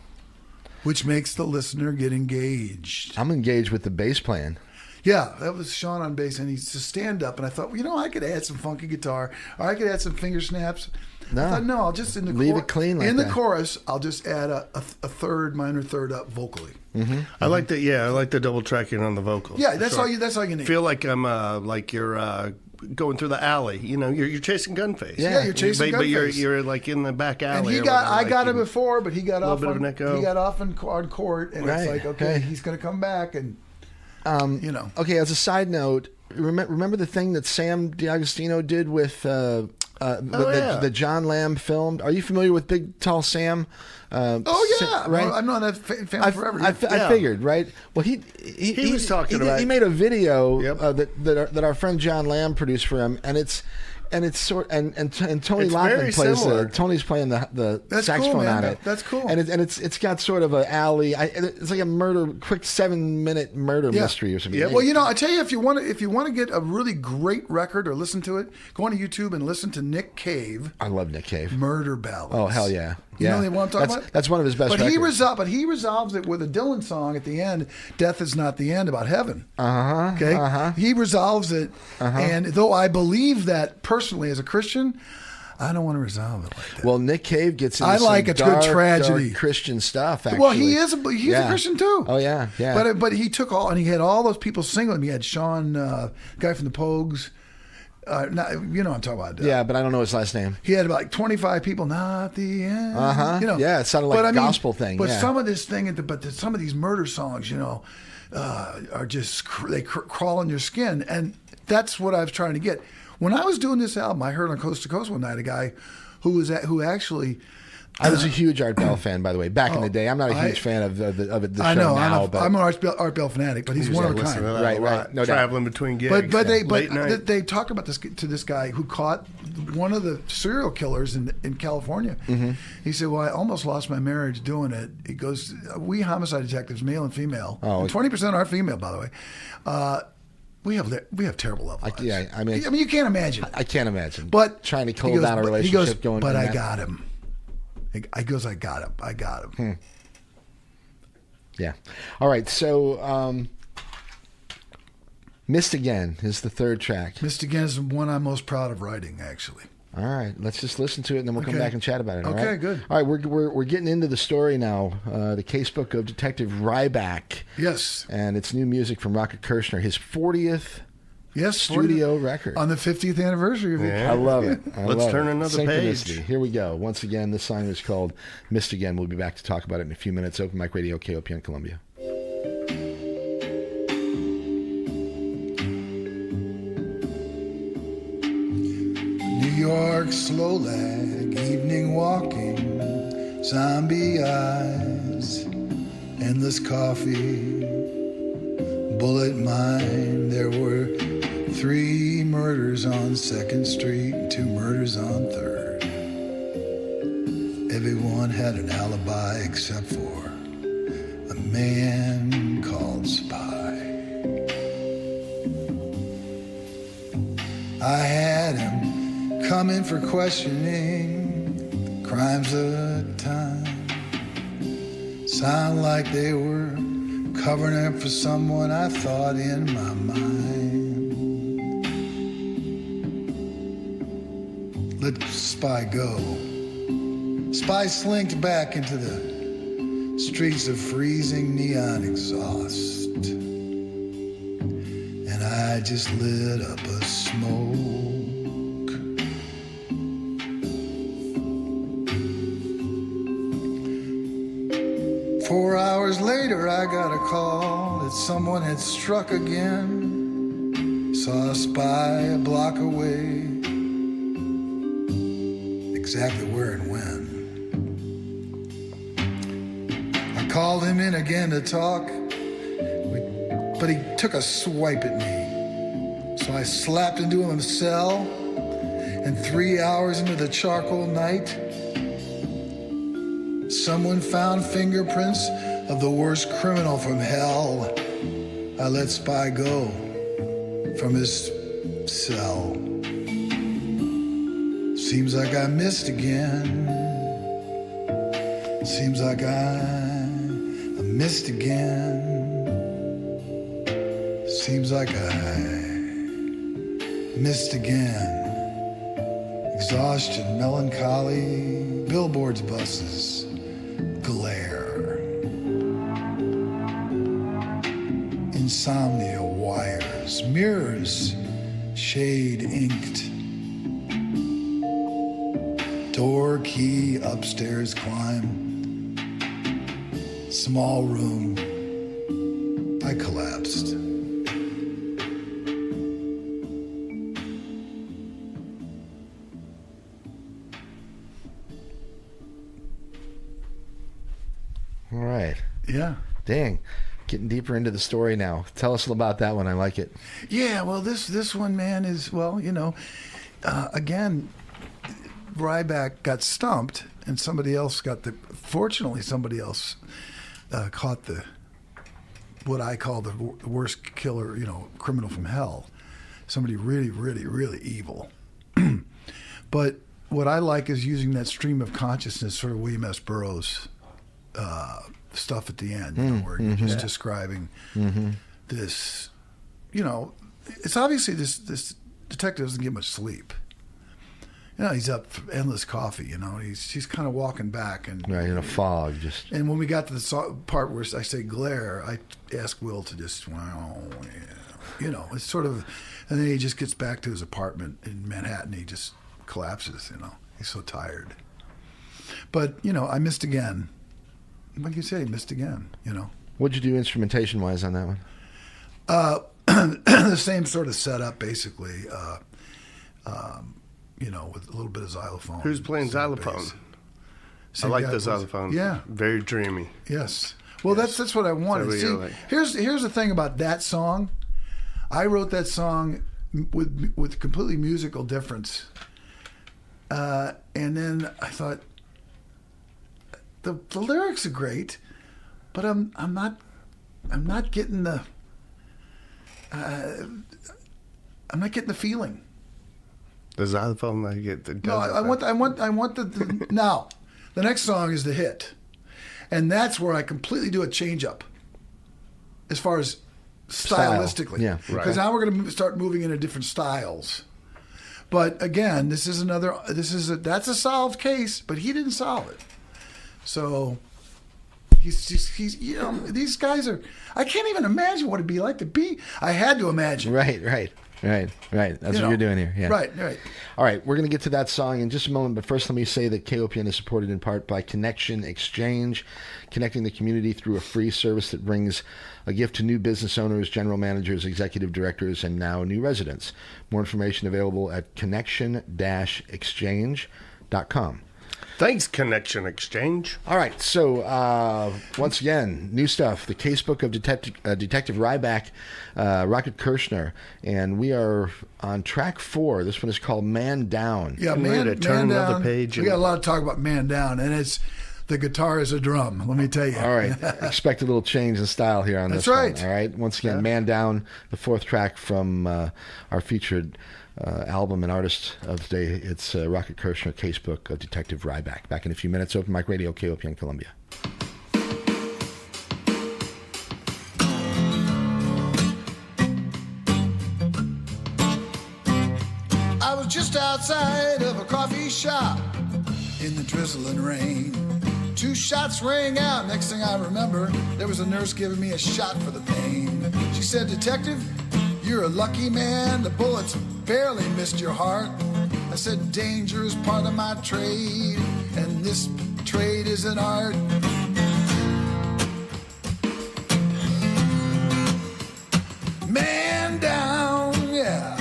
which makes the listener get engaged. I'm engaged with the bass playing. Yeah, that was Sean on bass, and he's a stand-up, and I thought, well, you know, I could add some funky guitar, or I could add some finger snaps. No. I thought, no, I'll just, in the Leave it clean like in that. the chorus, I'll just add a third, minor third up vocally. I like that. Yeah, I like the double tracking on the vocals. Yeah, for that's sure. all you. That's all you need. Feel like I'm like you're going through the alley. You know, you're chasing Gunface. Yeah, you're chasing but Gunface. you're like in the back alley. And he or got, whatever, I like got him you- before, but he got little off bit of on, an echo. he got off on court, and Right. it's like, okay, Hey. he's going to come back, and you know. Okay, as a side note, remember the thing that Sam DiAgostino did with yeah. the John Lamb filmed? Are you familiar with Big Tall Sam? Oh yeah, right. I've known that family forever. I Yeah. figured, right? Well, he was talking he about- he made a video Yep. that our friend John Lamb produced for him, and it's sort and Tony It's Loughlin very plays similar. Tony's playing the That's saxophone cool, man. on it. That's cool. And it's got sort of an alley. It's like a quick 7-minute murder mystery or something. Yeah. Well, you know, I tell you, if you want to get a really great record or listen to it, go on to YouTube and listen to Nick Cave, I love Nick Cave. Murder Ballads. Oh hell yeah! You Yeah. know what I'm talking about? That's one of his best But records. he resolves it with a Dylan song at the end. Death is not the end, about heaven. Uh-huh. Okay. Uh-huh. He resolves it, and though I believe that personally as a Christian, I don't want to resolve it like that. Well, Nick Cave gets into I like some it's good dark, tragedy. dark Christian stuff. Actually, Well, he's a Christian too. Oh yeah, yeah. But he took all, and he had all those people singing him. He had Sean, guy from the Pogues. You know what I'm talking about. Yeah, but I don't know his last name. He had about like 25 people. Not the end. You know. Yeah, it sounded like a gospel thing, But yeah. some of this thing, some of these murder songs, you know, are just they crawl in your skin, and that's what I was trying to get. When I was doing this album, I heard on Coast to Coast one night a guy who actually I was a huge Art Bell fan, by the way, back in the day. I'm not a huge fan of the show I know. now. I'm an Art Bell fanatic, but he's one of a kind. Right. No doubt. Traveling between gigs. But late they talk about this to this guy who caught one of the serial killers in California. Mm-hmm. He said, "Well, I almost lost my marriage doing it." He goes, "We homicide detectives, male and female, 20% are female, by the way. We have terrible love lives. I mean, you can't imagine. I can't imagine. But trying to close down a relationship going. But I got him. I got him. Yeah. All right. So, Missed Again is the third track. Missed Again is the one I'm most proud of writing, actually. All right. Let's just listen to it, and then we'll come back and chat about it. All Okay, right? good. All right. We're getting into the story now. The Casebook of Detective Ribak. Yes. And it's new music from Rocket Kirchner, his 40th studio record. On the 50th anniversary of it. I love it. Let's turn another page. Here we go. Once again, this song is called Missed Again. We'll be back to talk about it in a few minutes. Open Mic Radio, KOPN Columbia. New York slow lag, evening walking, zombie eyes, endless coffee, bullet mine. There were 3 murders on 2nd Street, 2 murders on 3rd. Everyone had an alibi except for a man called Spy. I had him come in for questioning, crimes of time. Sound like they were covering up for someone I thought in my mind. Let Spy go. Spy slinked back into the streets of freezing neon exhaust. And I just lit up a smoke. 4 hours later, I got a call that someone had struck again. Saw a Spy a block away. Exactly where and when. I called him in again to talk, but he took a swipe at me. So I slapped into him a cell, and 3 hours into the charcoal night, someone found fingerprints of the worst criminal from hell. I let Spy go from his cell. Seems like I missed again. Seems like I missed again. Seems like I missed again. Exhaustion, melancholy, billboards, buses, glare. Insomnia, wires, mirrors, shade inked. Door key, upstairs climb. Small room. I collapsed. All right. Yeah. Dang. Getting deeper into the story now. Tell us about that one. I like it. Yeah, well, this one, man, is, well, again, Ribak got stumped, and somebody else fortunately, somebody else caught what I call the worst killer, criminal from hell. Somebody really, really, really evil. But what I like is using that stream of consciousness, sort of William S. Burroughs stuff at the end, where you're just describing this, it's obviously this detective doesn't get much sleep. He's up for endless coffee, he's kind of walking back and Right, in a fog, And when we got to the part where I say glare, I asked Will to just, it's sort of, and then he just gets back to his apartment in Manhattan. He just collapses, he's so tired. But, I missed again. Like you say, missed again, What'd you do instrumentation-wise on that one? The same sort of setup, basically, with a little bit of xylophone. Who's playing some xylophone? bass. I like the xylophone. Yeah. Very dreamy. Yes. Well, that's what I wanted. See, here's the thing about that song. I wrote that song with completely musical difference, and then I thought the lyrics are great, but I'm not getting the I'm not getting the feeling. The xylophone, I get the. No, I want the now. The next song is the hit, and that's where I completely do a change up, as far as stylistically. Yeah, because now we're going to start moving into different styles. But again, that's a solved case, but he didn't solve it. So he's these guys are. I can't even imagine what it'd be like to be. I had to imagine. Right. That's what you're doing here. Yeah. Right. All right, we're going to get to that song in just a moment, but first let me say that KOPN is supported in part by Connection Exchange, connecting the community through a free service that brings a gift to new business owners, general managers, executive directors, and now new residents. More information available at connection-exchange.com. Thanks, Connection Exchange. All right, so once again, new stuff. The Casebook of Detective Ribak, Rocket Kirchner, and we are on track 4. This one is called Man Down. Yeah, Man Down. Page. We got a lot to talk about Man Down, and it's the guitar is a drum. Let me tell you. All right, expect a little change in style here on this. That's right. One, all right, once again, Man Down, the 4th track from our featured album and artist of the day. It's Rocket Kirchner, Casebook of Detective Ribak. Back in a few minutes. Open Mic Radio, KOPN Columbia. I was just outside of a coffee shop in the drizzling rain. 2 shots rang out. Next thing I remember, there was a nurse giving me a shot for the pain. She said, "Detective, you're a lucky man. The bullets barely missed your heart." I said, "Danger is part of my trade, and this trade is an art." Man down, yeah.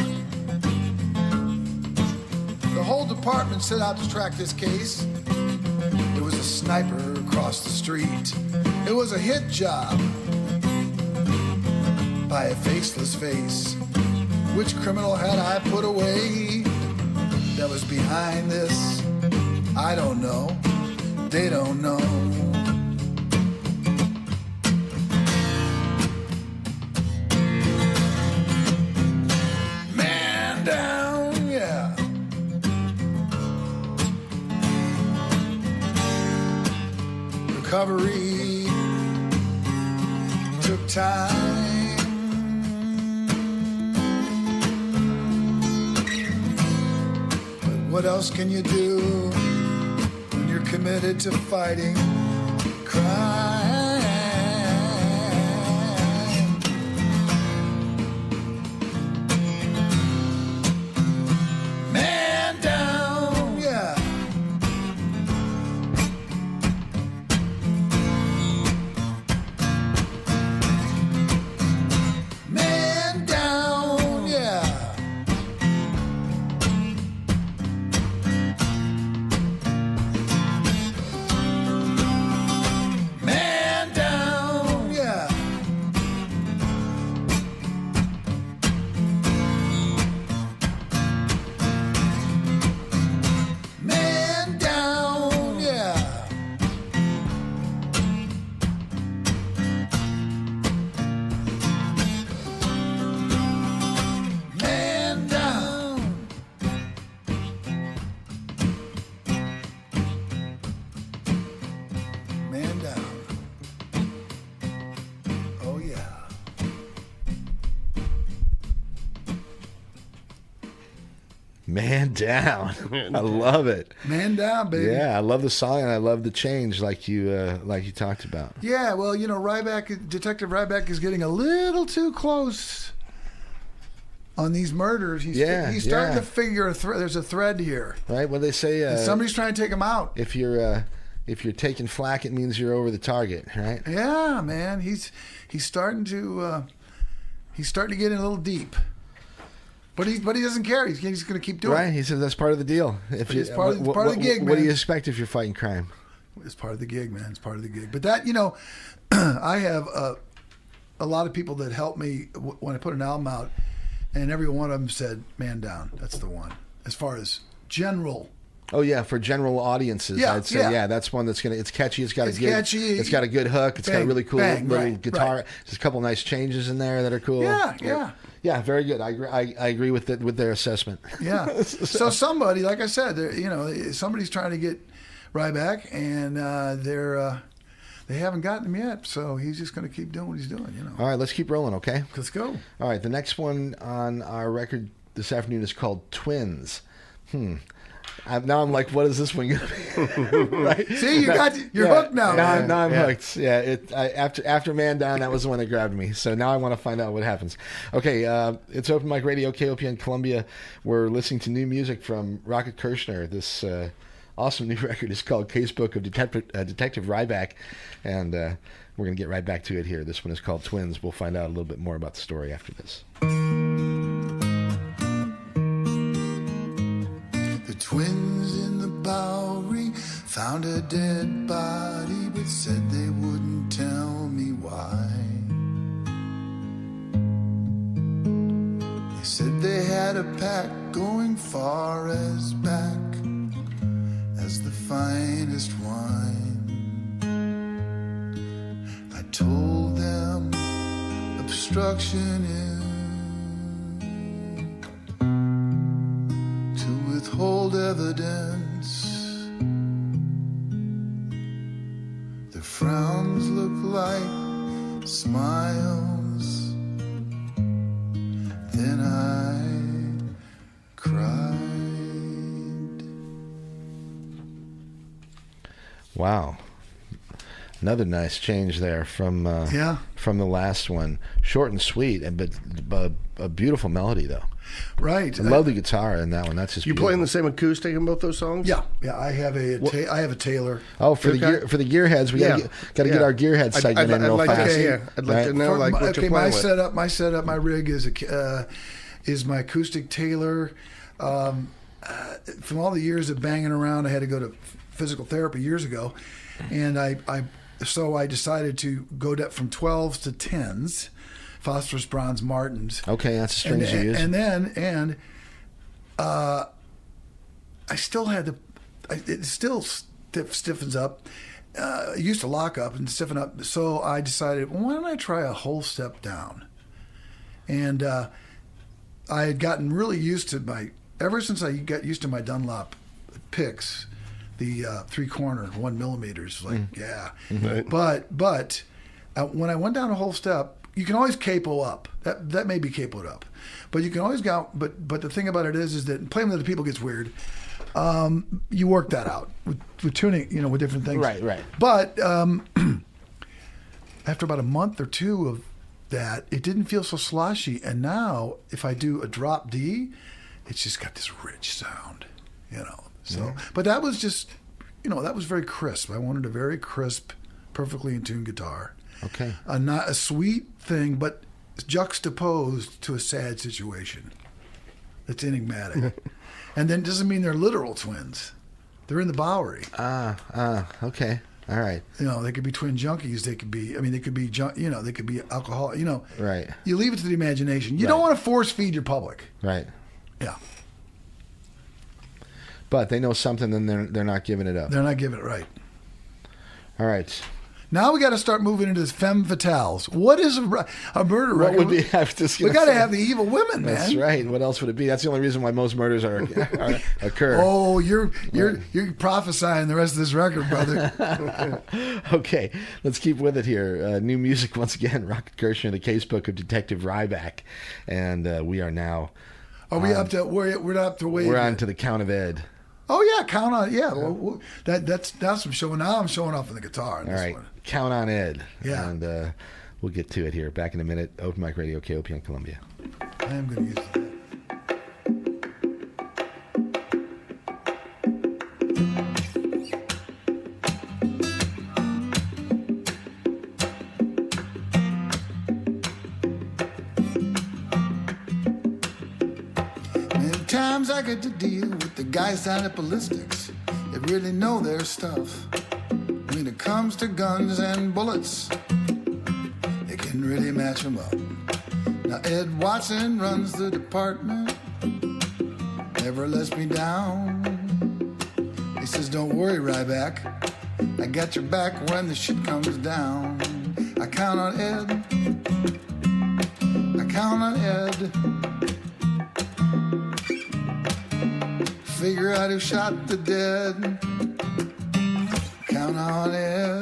The whole department set out to track this case. There was a sniper across the street. It was a hit job by a faceless face. Which criminal had I put away that was behind this? I don't know. They don't know. Man down, yeah. Recovery took time. What else can you do when you're committed to fighting crime? Man down, yeah. Man down, yeah. Man Down. I love it. Man Down, baby. Yeah, I love the song and I love the change like you talked about. Yeah, well, Detective Ribak is getting a little too close on these murders. He's starting to figure there's a thread here. Right? When they say somebody's trying to take him out. If you're taking flack, it means you're over the target, right? Yeah, man. He's starting to get in a little deep. But he doesn't care. He's going to keep doing it. Right. He says that's part of the deal. It's part of the gig, man. What do you expect if you're fighting crime? It's part of the gig, man. It's part of the gig. But that, I have a lot of people that help me when I put an album out, and every one of them said, "Man Down, that's the one." As far as general. Oh yeah, for general audiences, I'd say that's one that's it's catchy. It's got a good hook. It's got a really cool little guitar. Right. There's a couple nice changes in there that are cool. Yeah, very good. I agree with their assessment. Yeah. So somebody, like I said, somebody's trying to get Ribak, and they haven't gotten him yet. So he's just going to keep doing what he's doing. All right, let's keep rolling. Okay. Let's go. All right, the next one on our record this afternoon is called Twins. Now I'm like, what is this one going to be? Right? See, you're hooked now. Now I'm hooked. Yeah. After Man Down, that was the one that grabbed me. So now I want to find out what happens. Okay, it's Open Mic Radio, KOPN Columbia. We're listening to new music from Rocket Kirchner. This awesome new record is called Casebook of Detective Ribak, and we're going to get right back to it here. This one is called Twins. We'll find out a little bit more about the story after this. Twins in the Bowery found a dead body, but said they wouldn't tell me why. They said they had a pack going far as back as the finest wine. I told them obstruction is withhold evidence. Their frowns look like smiles. Then I cried. Wow. Another nice change there from the last one. Short and sweet, but a beautiful melody though. Right. I love the guitar in that one. That's just you beautiful. playing the same acoustic in both those songs? Yeah. I have a Taylor. Oh, for the gearheads, we got to get our gearhead segment in real fast. I'd like to know what you're playing with. My setup, my rig is my acoustic Taylor. From all the years of banging around, I had to go to physical therapy years ago, and so I decided to go from 12s to 10s. Phosphorus Bronze Martins. Okay, that's a strange use. And then I still had it still stiffens up. It used to lock up and stiffen up. So I decided, well, why don't I try a whole step down? And I had gotten really used to ever since I got used to my Dunlop picks, the 3-corner 1 millimeters, Right. But when I went down a whole step, you can always capo up. That may be capoed up, but you can always go. But the thing about it is that playing with other people gets weird. You work that out with tuning, with different things. Right. But after about a month or two of that, it didn't feel so sloshy. And now, if I do a drop D, it's just got this rich sound, So, but that was just, that was very crisp. I wanted a very crisp, perfectly in tune guitar. Okay. Not a sweet thing, but juxtaposed to a sad situation. It's enigmatic. And then it doesn't mean they're literal twins. They're in the Bowery. Okay. All right. They could be twin junkies. They could be, they could be, they could be alcohol, Right. You leave it to the imagination. You don't want to force feed your public. Right. Yeah. But they know something, then they're not giving it up. They're not giving it right. All right. Now we got to start moving into this femme fatales. What is a murder record? What would be? We got to have the evil women, man. That's right. What else would it be? That's the only reason why most murders occur. Oh, you're prophesying the rest of this record, brother. Okay, let's keep with it here. New music once again. Rocket Kirchner, the Casebook of Detective Ribak, and we are now. Are we up to? We're not up to wait. We're on to the Count of Ed. Oh yeah, count on. Yeah, well, that's some showing. Now I'm showing off on the guitar. All right, one. Count on Ed. Yeah, and we'll get to it here. Back in a minute. Open Mic Radio, KOPN Columbia. I am going to use that. Sometimes I get to deal with the guys down at Ballistics that really know their stuff. when it comes to guns and bullets, you can really match 'em up. Now Ed Watson runs the department, never lets me down. He says, don't worry, Ryback, I got your back when the shit comes down. I count on Ed, I count on Ed. Figure out who shot the dead. Count on Ed.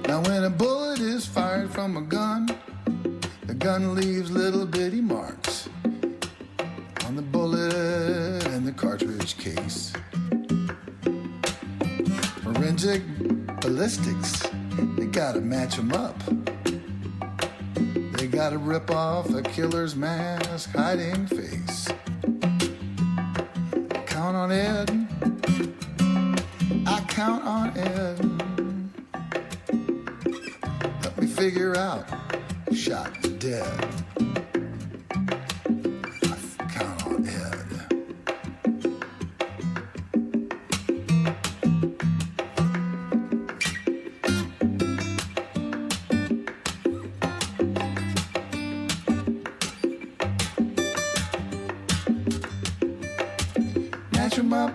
Now when a bullet is fired from a gun, the gun leaves little bitty marks on the bullet and the cartridge case. Forensic ballistics, they gotta match 'em up. They gotta rip off a killer's mask, hiding face. I count on Ed, I count on Ed. Help me figure out who shot the dead. I count on Ed. Match 'em up,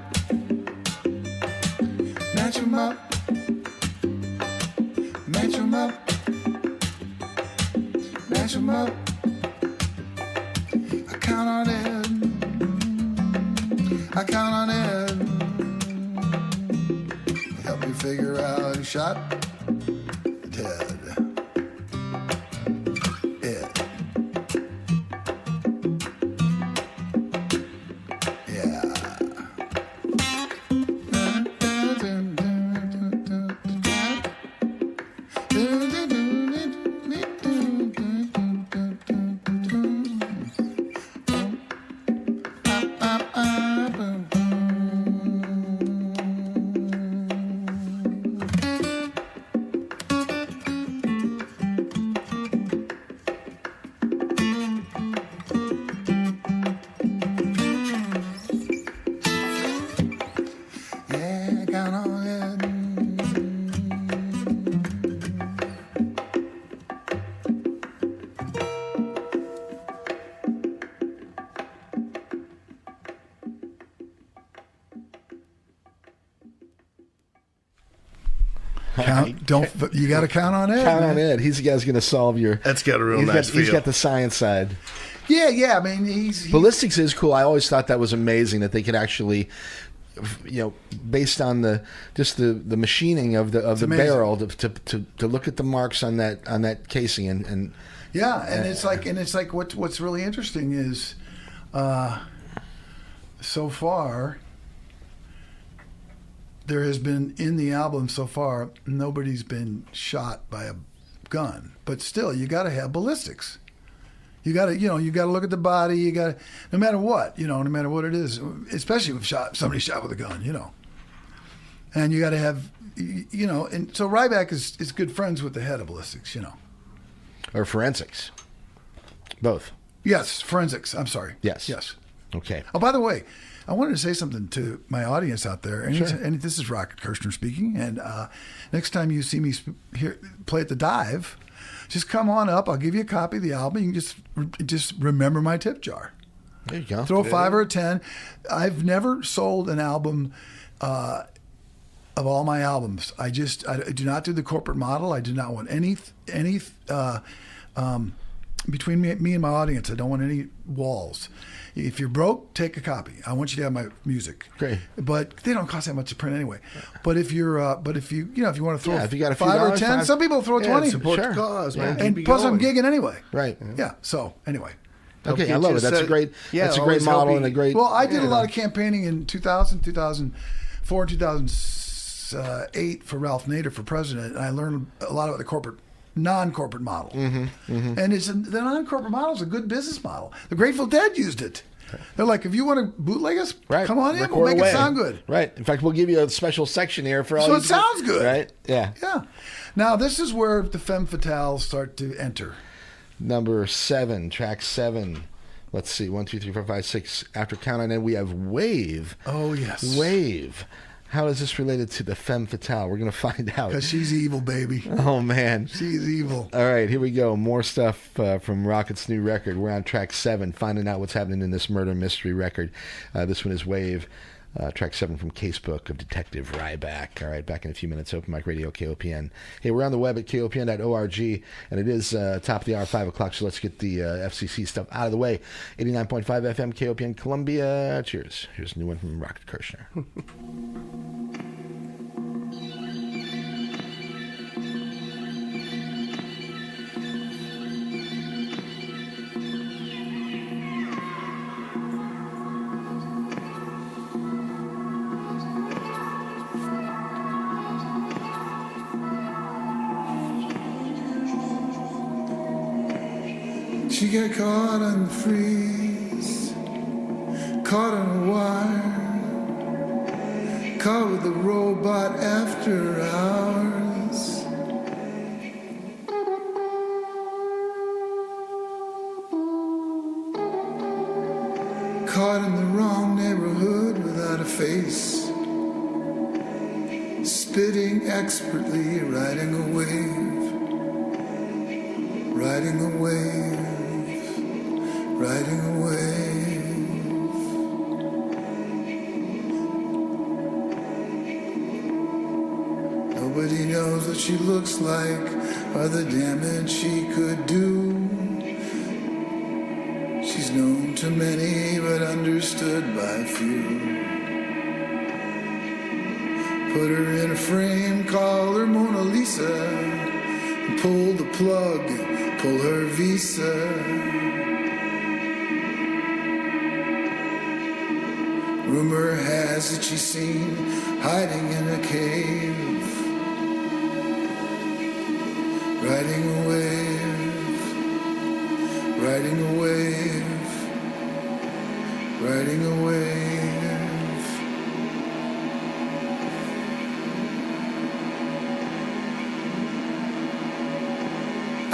match 'em up, match 'em up, match 'em up. I count on Ed, I count on Ed. Help me figure out who shot Ted. Ed. You got to count on Ed. Count on Ed. He's the guy's going to solve your. That's got a real nice feel. He's got the science side. Yeah. I mean, he's Ballistics is cool. I always thought that was amazing that they could actually, based on the machining of the amazing. barrel to look at the marks on that casing and yeah, and it's like what's really interesting is, so far. There has been in the album so far, nobody's been shot by a gun, but still, you got to have ballistics. You got to look at the body. You got to, no matter what it is, especially if somebody shot with a gun, and you got to have, and so Ryback is good friends with the head of ballistics, or forensics, both. Yes, forensics. I'm sorry. Yes. Okay. Oh, by the way, I wanted to say something to my audience out there, and, sure. And this is Rocket Kirchner speaking. And next time you see me play at the Dive, just come on up. I'll give you a copy of the album. You can just remember my tip jar. There you go. Throw a 5 or a 10. I've never sold an album of all my albums. I do not do the corporate model. I do not want any between me and my audience. I don't want any walls. If you're broke, take a copy. I want you to have my music. Great. But they don't cost that much to print anyway. But if you want to throw if you got a few 5 or dollars, 10, some people throw 20. Support Sure. the cause, man. And Keep it plus, I'm going. gigging anyway. Right. Yeah. So anyway. Okay, Help I love you it. That's a set- great. yeah, That's a great always help model you- and a great. Well, I did a lot of campaigning in 2000, 2004, and 2008 for Ralph Nader for president, and I learned a lot about the non-corporate model. And the non-corporate model is a good business model. The Grateful Dead used it. They're like, if you want to bootleg us, Right. come on in. Record We'll make away. it sound good. Right. In fact, we'll give you a special section here for all. So you it sounds good. Right. Yeah. Yeah. Now, this is where the femme fatales start to enter. Number 7, track 7. Let's see, 1, 2, 3, 4, 5, 6. After Count on End, we have Wave. Oh, yes. Wave. How is this related to the femme fatale? We're going to find out. Because she's evil, baby. Oh, man. She's evil. All right, here we go. More stuff from Rocket's new record. We're on track 7, finding out what's happening in this murder mystery record. This one is Wave. Track 7 from Casebook of Detective Ribak. All right, back in a few minutes. Open Mic Radio, KOPN. Hey, we're on the web at kopn.org, and it is top of the hour, 5 o'clock, so let's get the FCC stuff out of the way. 89.5 FM, KOPN, Columbia. Cheers. Here's a new one from Rocket Kirchner. She got caught on the freeze, caught on a wire, caught with the robot after hours. Caught in the wrong neighborhood without a face, spitting expertly, riding a wave, riding a wave. Riding a wave. Nobody knows what she looks like or the damage she could do. She's known to many but understood by few. Put her in a frame, call her Mona Lisa, and pull the plug, pull her visa. Rumor has it she's seen hiding in a cave, riding a wave, riding a wave, riding a wave.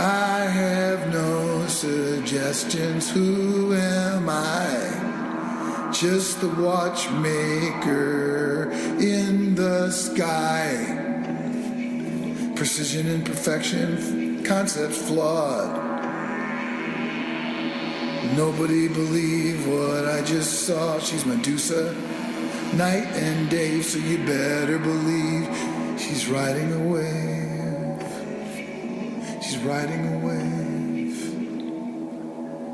I have no suggestions. Who am I? Just the watchmaker in the sky. Precision and perfection, concepts flawed. Nobody believed what I just saw. She's Medusa, night and day, so you better believe she's riding a wave. She's riding a wave.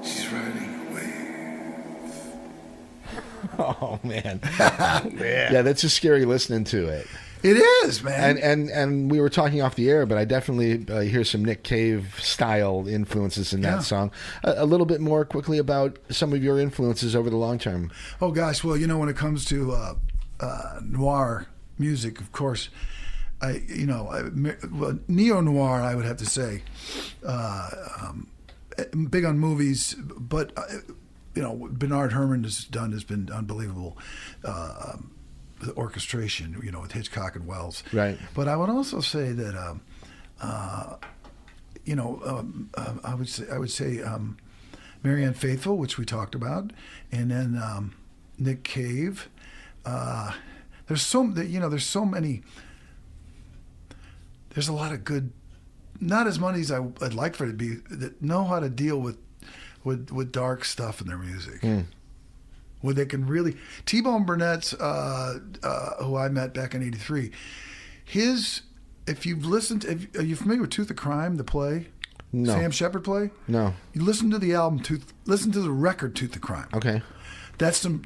She's riding a wave. Oh, man. Yeah, that's just scary listening to it. It is, man. And we were talking off the air, but I definitely hear some Nick Cave style influences in that song. A little bit more quickly about some of your influences over the long term. Oh gosh, well, when it comes to noir music, of course, neo noir, I would have to say, big on movies, but Bernard Herrmann has been unbelievable. The orchestration, with Hitchcock and Wells. Right. But I would also say that, I would say Marianne Faithfull, which we talked about, and then Nick Cave. There's so many. There's a lot of good, not as many as I'd like for it to be, that know how to deal with dark stuff in their music. Mm. Where they can really, T-Bone Burnett's, who I met back in '83, if you've listened, are you familiar with Tooth of Crime, the play? No. Sam Shepard play? No. You listen to the album, listen to the record Tooth of Crime. Okay. That's some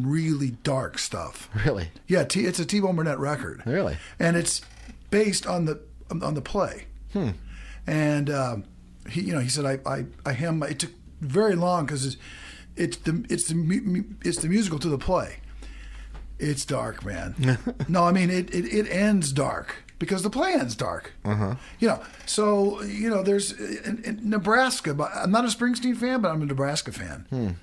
really dark stuff. Really? Yeah, it's a T-Bone Burnett record. Really? And it's based on the play. And he said it took very long because it's the musical to the play. It's dark, man. No, I mean it ends dark because the play ends dark. Uh-huh. So there's in Nebraska. But I'm not a Springsteen fan, but I'm a Nebraska fan.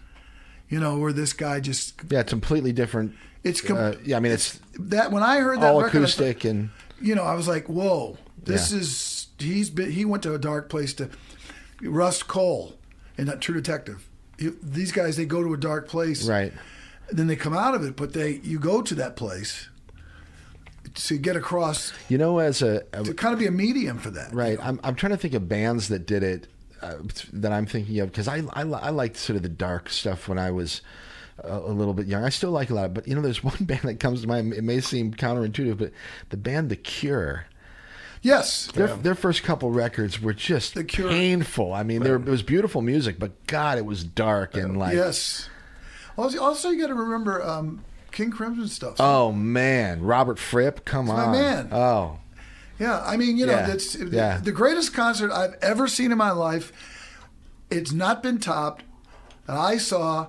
Where this guy just it's completely different. It's it's that when I heard that all record, acoustic and I was like, whoa, this is he went to a dark place to Russ Cole in that True Detective. These guys, they go to a dark place, Right. then they come out of it, but you go to that place to get across. As to kind of be a medium for that. right, I'm trying to think of bands that did it that I'm thinking of, because I liked sort of the dark stuff when I was a little bit young. I still like a lot, but there's one band that comes to mind. It may seem counterintuitive, but the band The Cure. Yes. Their first couple records were just The Cure. painful. I mean, it was beautiful music, but God, it was dark and like. Yes. Also, you got to remember King Crimson stuff. Oh man, Robert Fripp, come on, my man. Oh, Yeah, I mean, that's the greatest concert I've ever seen in my life. It's not been topped. And I saw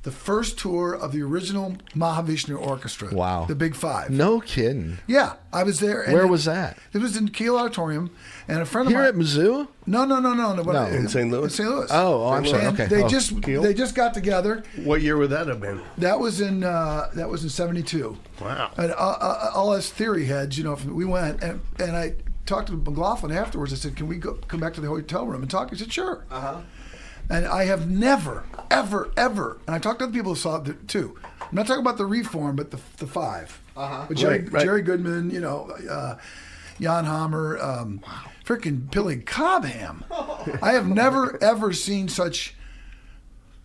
the first tour of the original Mahavishnu Orchestra. Wow. The Big Five. no kidding. Yeah, I was there. And Where was that? It was in Kiel Auditorium, and a friend of Here mine. at Mizzou? No. In St. Louis? In St. Louis. Oh, I'm sorry. And Okay. they just got together. What year would that have been? That was in '72. Wow. And all us theory heads, we went and I talked to McLaughlin afterwards. I said, "Can we come back to the hotel room and talk?" He said, "Sure." And I have never, ever, ever, and I talked to other people who saw it too. I'm not talking about the Reform, but the Five. With Right. Jerry Goodman, Jan Hammer, freaking Billy Cobham. I have never ever seen such.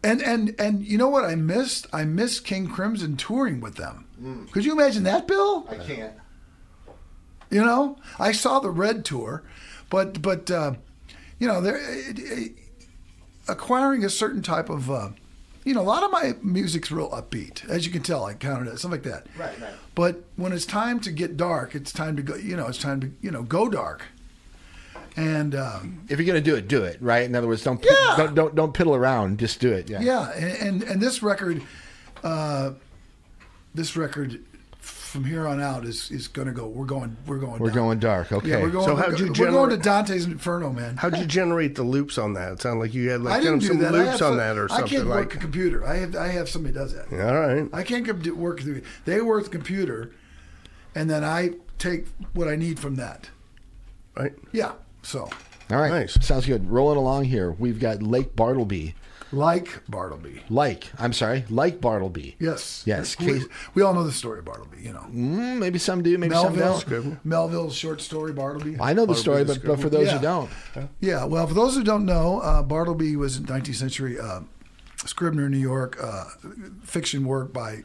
And you know what I missed? I missed King Crimson touring with them. Could you imagine that, Bill? I can't. I saw the Red tour, but they're acquiring a certain type of. A lot of my music's real upbeat, as you can tell. I counted it, something like that. Right. But when it's time to get dark, it's time to go. It's time to go dark. And If you're gonna do it, right? In other words, don't piddle around. Just do it. Yeah. yeah, and this record, from here on out is going to go. We're going. We're dark. going dark. Okay. Yeah, we're going. So how'd you we're going to generate- Dante's Inferno, man. How'd you generate the loops on that? It sounded like you had I didn't do some that. loops on that or something. I can't like. work a computer. I have somebody who does that. All right. I can't work through. They work the computer, and then I take what I need from that. Right. Yeah. So, All right. Nice. Sounds good. Rolling along here. We've got Lake Bartleby. like Bartleby. Like Bartleby. Yes. Yes. We all know the story of Bartleby. Maybe some do. Maybe Melville. some don't. Melville's short story Bartleby. I know the story, but for those who don't. Yeah, well, for those who don't know, Bartleby was a 19th century Scribner, New York, fiction work by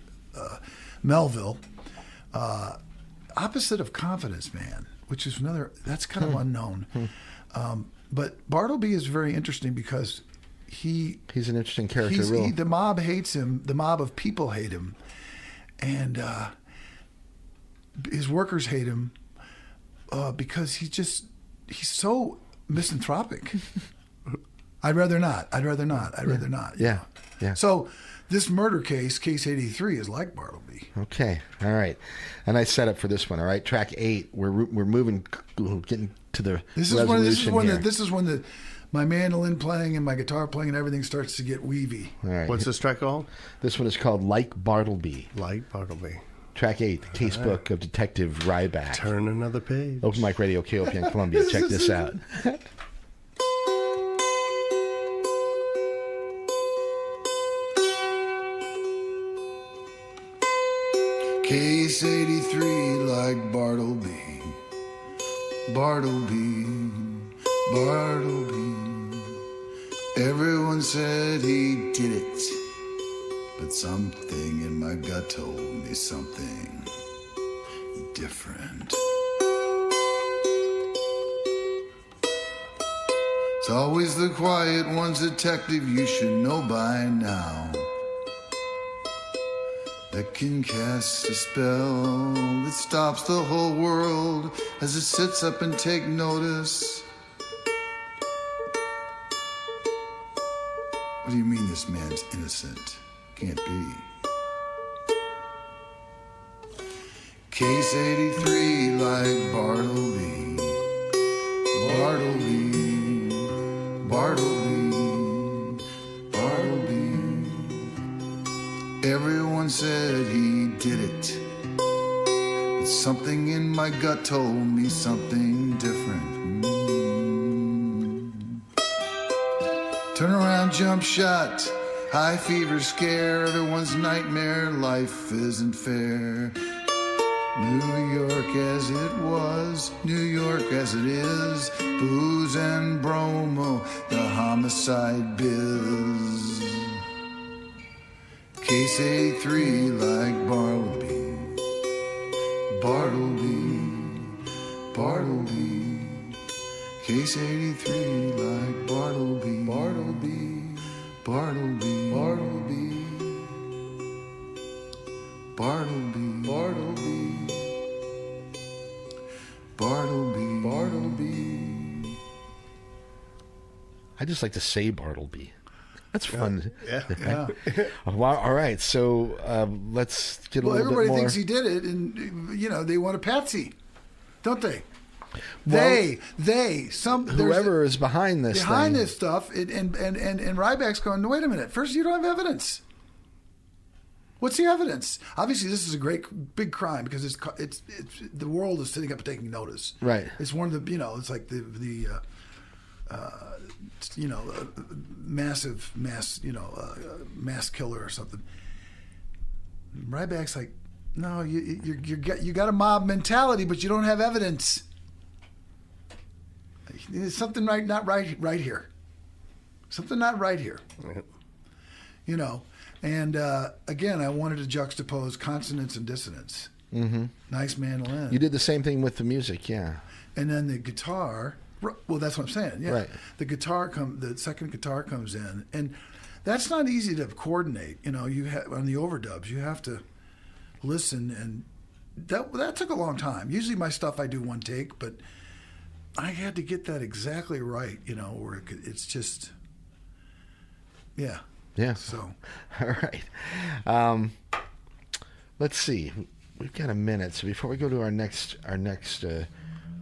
Melville. Opposite of Confidence Man, which is that's kind of unknown. But Bartleby is very interesting because he's an interesting character. Really. The mob hates him. The mob of people hate him. And his workers hate him because he's so misanthropic. I'd rather not. Yeah. So this murder case 83, is like Bartleby. Okay. All right. A nice setup for this one. All right. Track 8. We're moving, getting to the resolution here. This is when my mandolin playing and my guitar playing and everything starts to get weavy. All right. What's this track called? This one is called Like Bartleby. Like Bartleby. Track 8, the Casebook of Detective Ribak. Turn another page. Open Mic Radio, KOPN Columbia. Check this out. Case 83 like Bartleby, Bartleby, Bartleby. Everyone said he did it, but something in my gut told me something different. It's always the quiet ones, detective, you should know by now, that can cast a spell that stops the whole world as it sits up and take notice. What do you mean this man's innocent? Can't be. Case 83 like Bartleby, Bartleby, Bartleby, Bartleby. Everyone said he did it, but something in my gut told me something different. Turn around, jump shot, high fever scare, everyone's nightmare, life isn't fair. New York as it was, New York as it is, booze and bromo, the homicide biz. Case 83 like Bartleby, Bartleby. Case 83 like Bartleby, Bartleby. Bartleby, Bartleby, Bartleby. I just like to say Bartleby. That's fun. Yeah. Well, all right, so let's get a Well, little bit everybody more. thinks he did it, and they want a patsy, don't they? Well, there's Whoever is behind this behind thing. this stuff, and Rybak's going, no, wait a minute. First, you don't have evidence. What's the evidence? Obviously, this is a great big crime because it's the world is sitting up and taking notice. Right. It's one of the it's like the mass killer or something. Rybak's like, no, you got a mob mentality, but you don't have evidence. There's something not right here. Something not right here. And again, I wanted to juxtapose consonance and dissonance. Mm-hmm. Nice mandolin. You did the same thing with the music, yeah. And then the guitar. Well, that's what I'm saying. Yeah. Right. The second guitar comes in, and that's not easy to coordinate. You on the overdubs, you have to listen, and that took a long time. Usually, my stuff I do one take, but I had to get that exactly right. Where it's just, yeah. Yeah. So, all right. Let's see. We've got a minute, so before we go to our next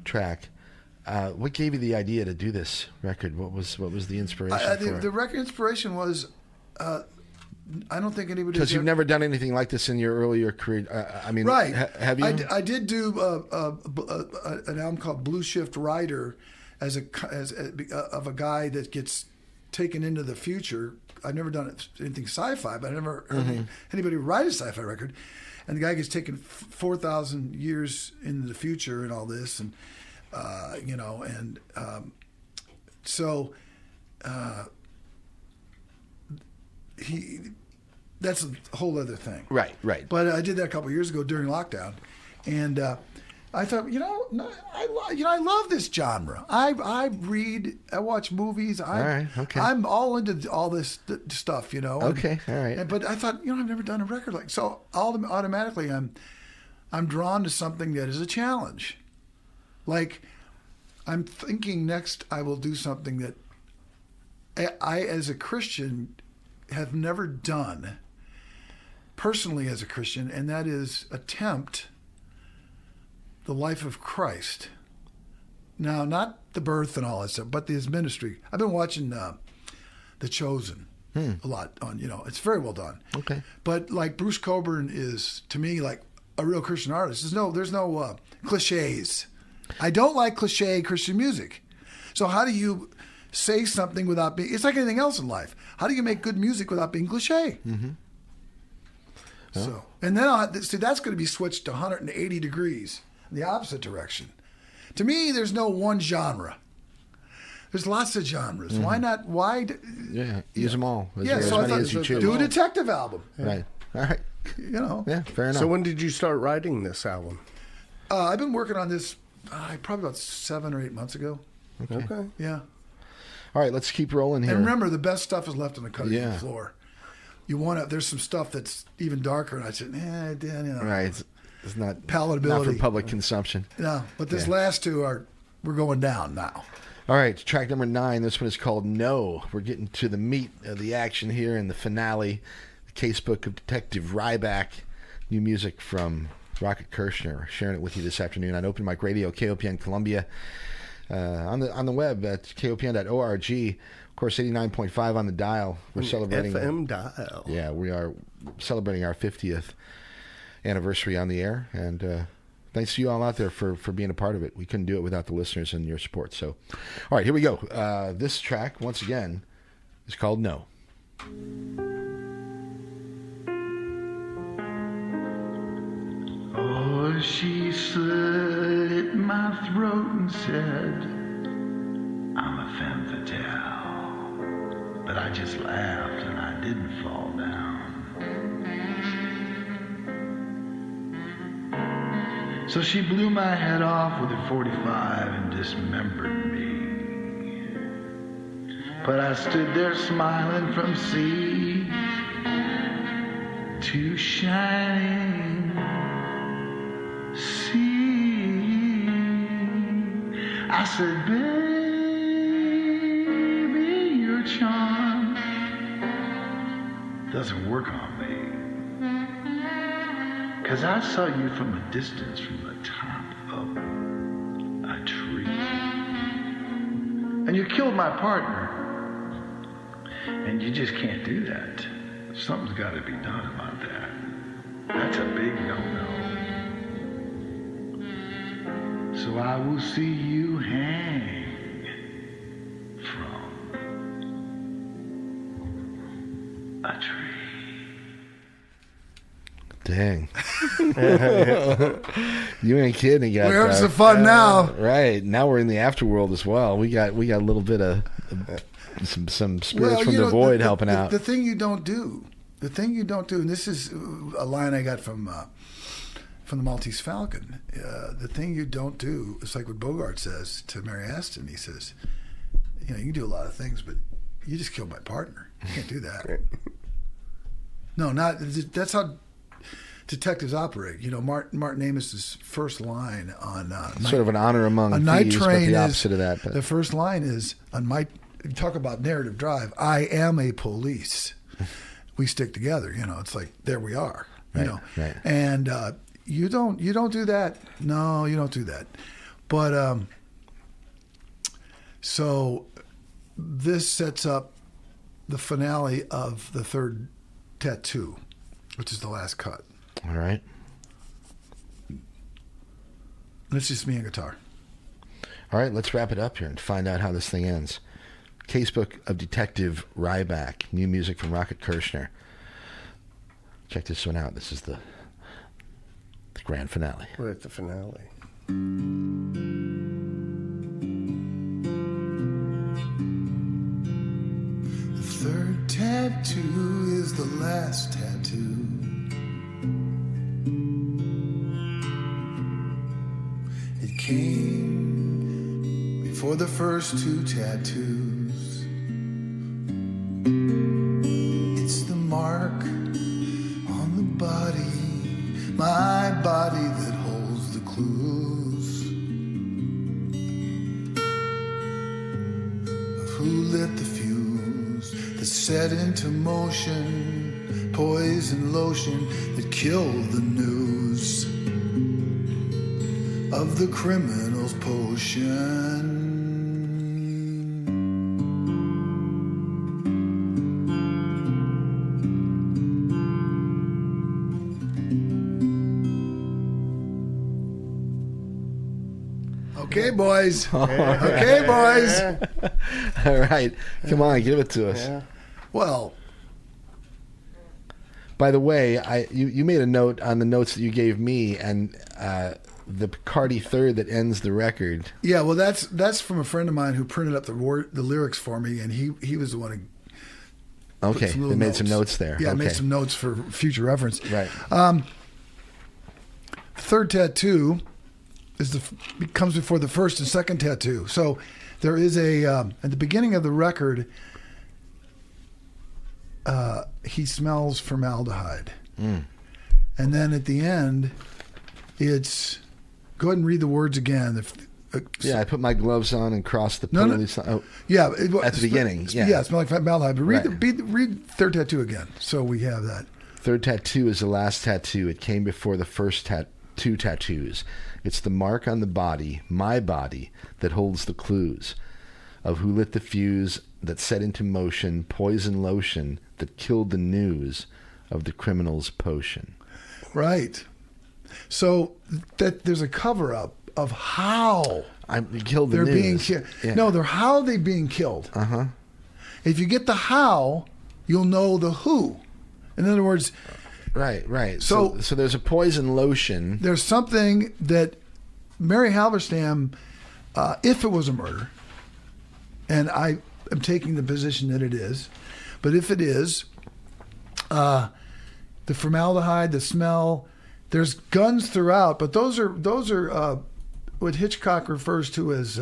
track, what gave you the idea to do this record? What was the inspiration for it? The record inspiration was, I don't think anybody Because you've never done anything like this in your earlier career. Right. Have you? I did do an album called Blue Shift Rider of a guy that gets taken into the future. I've never done anything sci-fi, but I never heard anybody write a sci-fi record. And the guy gets taken 4,000 years into the future and all this, and so that's a whole other thing. Right. But I did that a couple of years ago during lockdown, and I thought, I love this genre. I read, I watch movies. All right, okay. I'm all into all this stuff, Okay, all right. But I thought, I've never done a record like so. Automatically, I'm drawn to something that is a challenge. Like, I'm thinking next I will do something that I as a Christian have never done personally as a Christian, and that is attempt the life of Christ. Now, not the birth and all that stuff, but his ministry. I've been watching The Chosen a lot on, it's very well done. Okay. But like Bruce Cockburn is, to me, like a real Christian artist. There's no cliches. I don't like cliche Christian music. So how do you say something without being, it's like anything else in life. How do you make good music without being cliche? Mm-hmm. So, and then that's going to be switched to 180 degrees, the opposite direction. To me, there's no one genre. There's lots of genres. Mm-hmm. Why not? Use them all. Yeah, as so I many thought, as you choose. do a detective album. Right. All right. Yeah, fair enough. So when did you start writing this album? I've been working on this probably about 7 or 8 months ago. Okay. Yeah. All right, let's keep rolling here. And remember, the best stuff is left on the cutting room Yeah. floor. There's some stuff that's even darker, and I said, Right. It's not palatability. Not for public consumption. No, but this last two we're going down now. All right, track number 9. This one is called No. We're getting to the meat of the action here in the finale. The Casebook of Detective Ribak. New music from Rocket Kirchner. Sharing it with you this afternoon on Open Mic Radio, KOPN Columbia. On the web at kopn.org. Of course, 89.5 on the dial. We're celebrating FM dial. Yeah, we are celebrating our 50th anniversary on the air, and thanks to you all out there for being a part of it. We couldn't do it without the listeners and your support. So, all right, here we go. This track, once again, It's called No. Oh, she slit my throat and said, I'm a femme fatale. But I just laughed and I didn't fall down. So she blew my head off with her 45 and dismembered me. But I stood there smiling from sea to shining sea. I said, baby, your charm doesn't work on me. 'Cause I saw you from a distance from the top of a tree. And you killed my partner. And you just can't do that. Something's got to be done about that. That's a big no-no. So I will see you hang from a tree. Dang. You ain't kidding. We're having some fun now. Right. Now we're in the afterworld as well. We got a little bit of some spirits from the void helping out. The thing you don't do, and this is a line I got from the Maltese Falcon. The thing you don't do, it's like what Bogart says to Mary Aston. He says, you can do a lot of things, but you just killed my partner. You can't do that. No, that's how detectives operate. Martin Amos's first line on sort of an honor among Night thieves, but Train the opposite of that. But. The first line is on my. Talk about narrative drive. I am a police. We stick together. It's like there we are. Right. And you don't do that. No, you don't do that. But so this sets up the finale of the third tattoo, which is the last cut. All right. And it's just me and guitar. All right, let's wrap it up here and find out how this thing ends. Casebook of Detective Ribak. New music from Rocket Kirchner. Check this one out. This is the grand finale. We're at the finale. The third tattoo is the last tattoo. It came before the first two tattoos. It's the mark on the body, my body that holds the clues of who lit the fuse that set into motion poison lotion that killed the news of the criminal's potion. Okay, boys. Okay, boys. All right. Come on, give it to us. Yeah. Well, By the way, you made a note on the notes that you gave me, and the Picardy third that ends the record. yeah. Well, that's from a friend of mine who printed up the lyrics for me, and he was the one who. Okay, some they little made some notes there. Yeah, I okay. made some notes for future reference. Right. Third tattoo comes before the first and second tattoo. So there is at the beginning of the record, he smells formaldehyde, and then at the end, it's go ahead and read the words again. Yeah, I put my gloves on and crossed the No, no. police. Oh, Yeah, at the beginning. Yeah, yeah, it smells like formaldehyde. But read Right. read third tattoo again, so we have that. third tattoo is the last tattoo. It came before the first two tattoos. It's the mark on the body, my body, that holds the clues of who lit the fuse that set into motion poison lotion that killed the news of the criminal's potion. Right. So that there's a cover up of how You killed the they're news. being killed. Yeah. No, how they being killed. Uh-huh. If you get the how, you'll know the who. In other words, Right. So there's a poison lotion. there's something that Mary Halberstam, if it was a murder, and I am taking the position that it is, but if it is, the formaldehyde, the smell, there's guns throughout, but those are what Hitchcock refers to as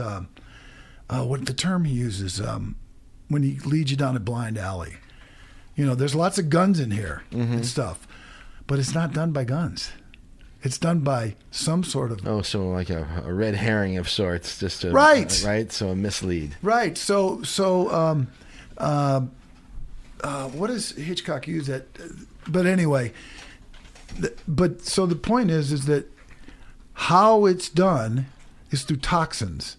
what the term he uses when he leads you down a blind alley. There's lots of guns in here and stuff, but it's not done by guns. It's done by some sort of... Oh, so like a red herring of sorts, just a... Right. Right, so a mislead. Right. So what does Hitchcock use that? But anyway, so the point is that how it's done is through toxins.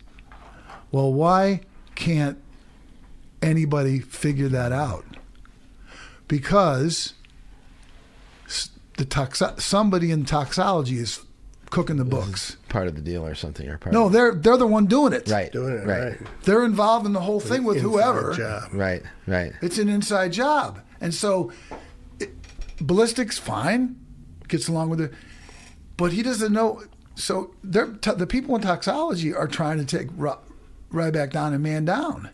Well, why can't anybody figure that out? Because somebody in toxology is cooking the books. Part of the deal or something. No, they're the one doing it. Right. Doing it right. They're involved in the whole thing with Inside whoever. job. Right. It's an inside job. And so ballistics, fine, gets along with it. But he doesn't know. So the people in toxology are trying to take Ribak down and man down.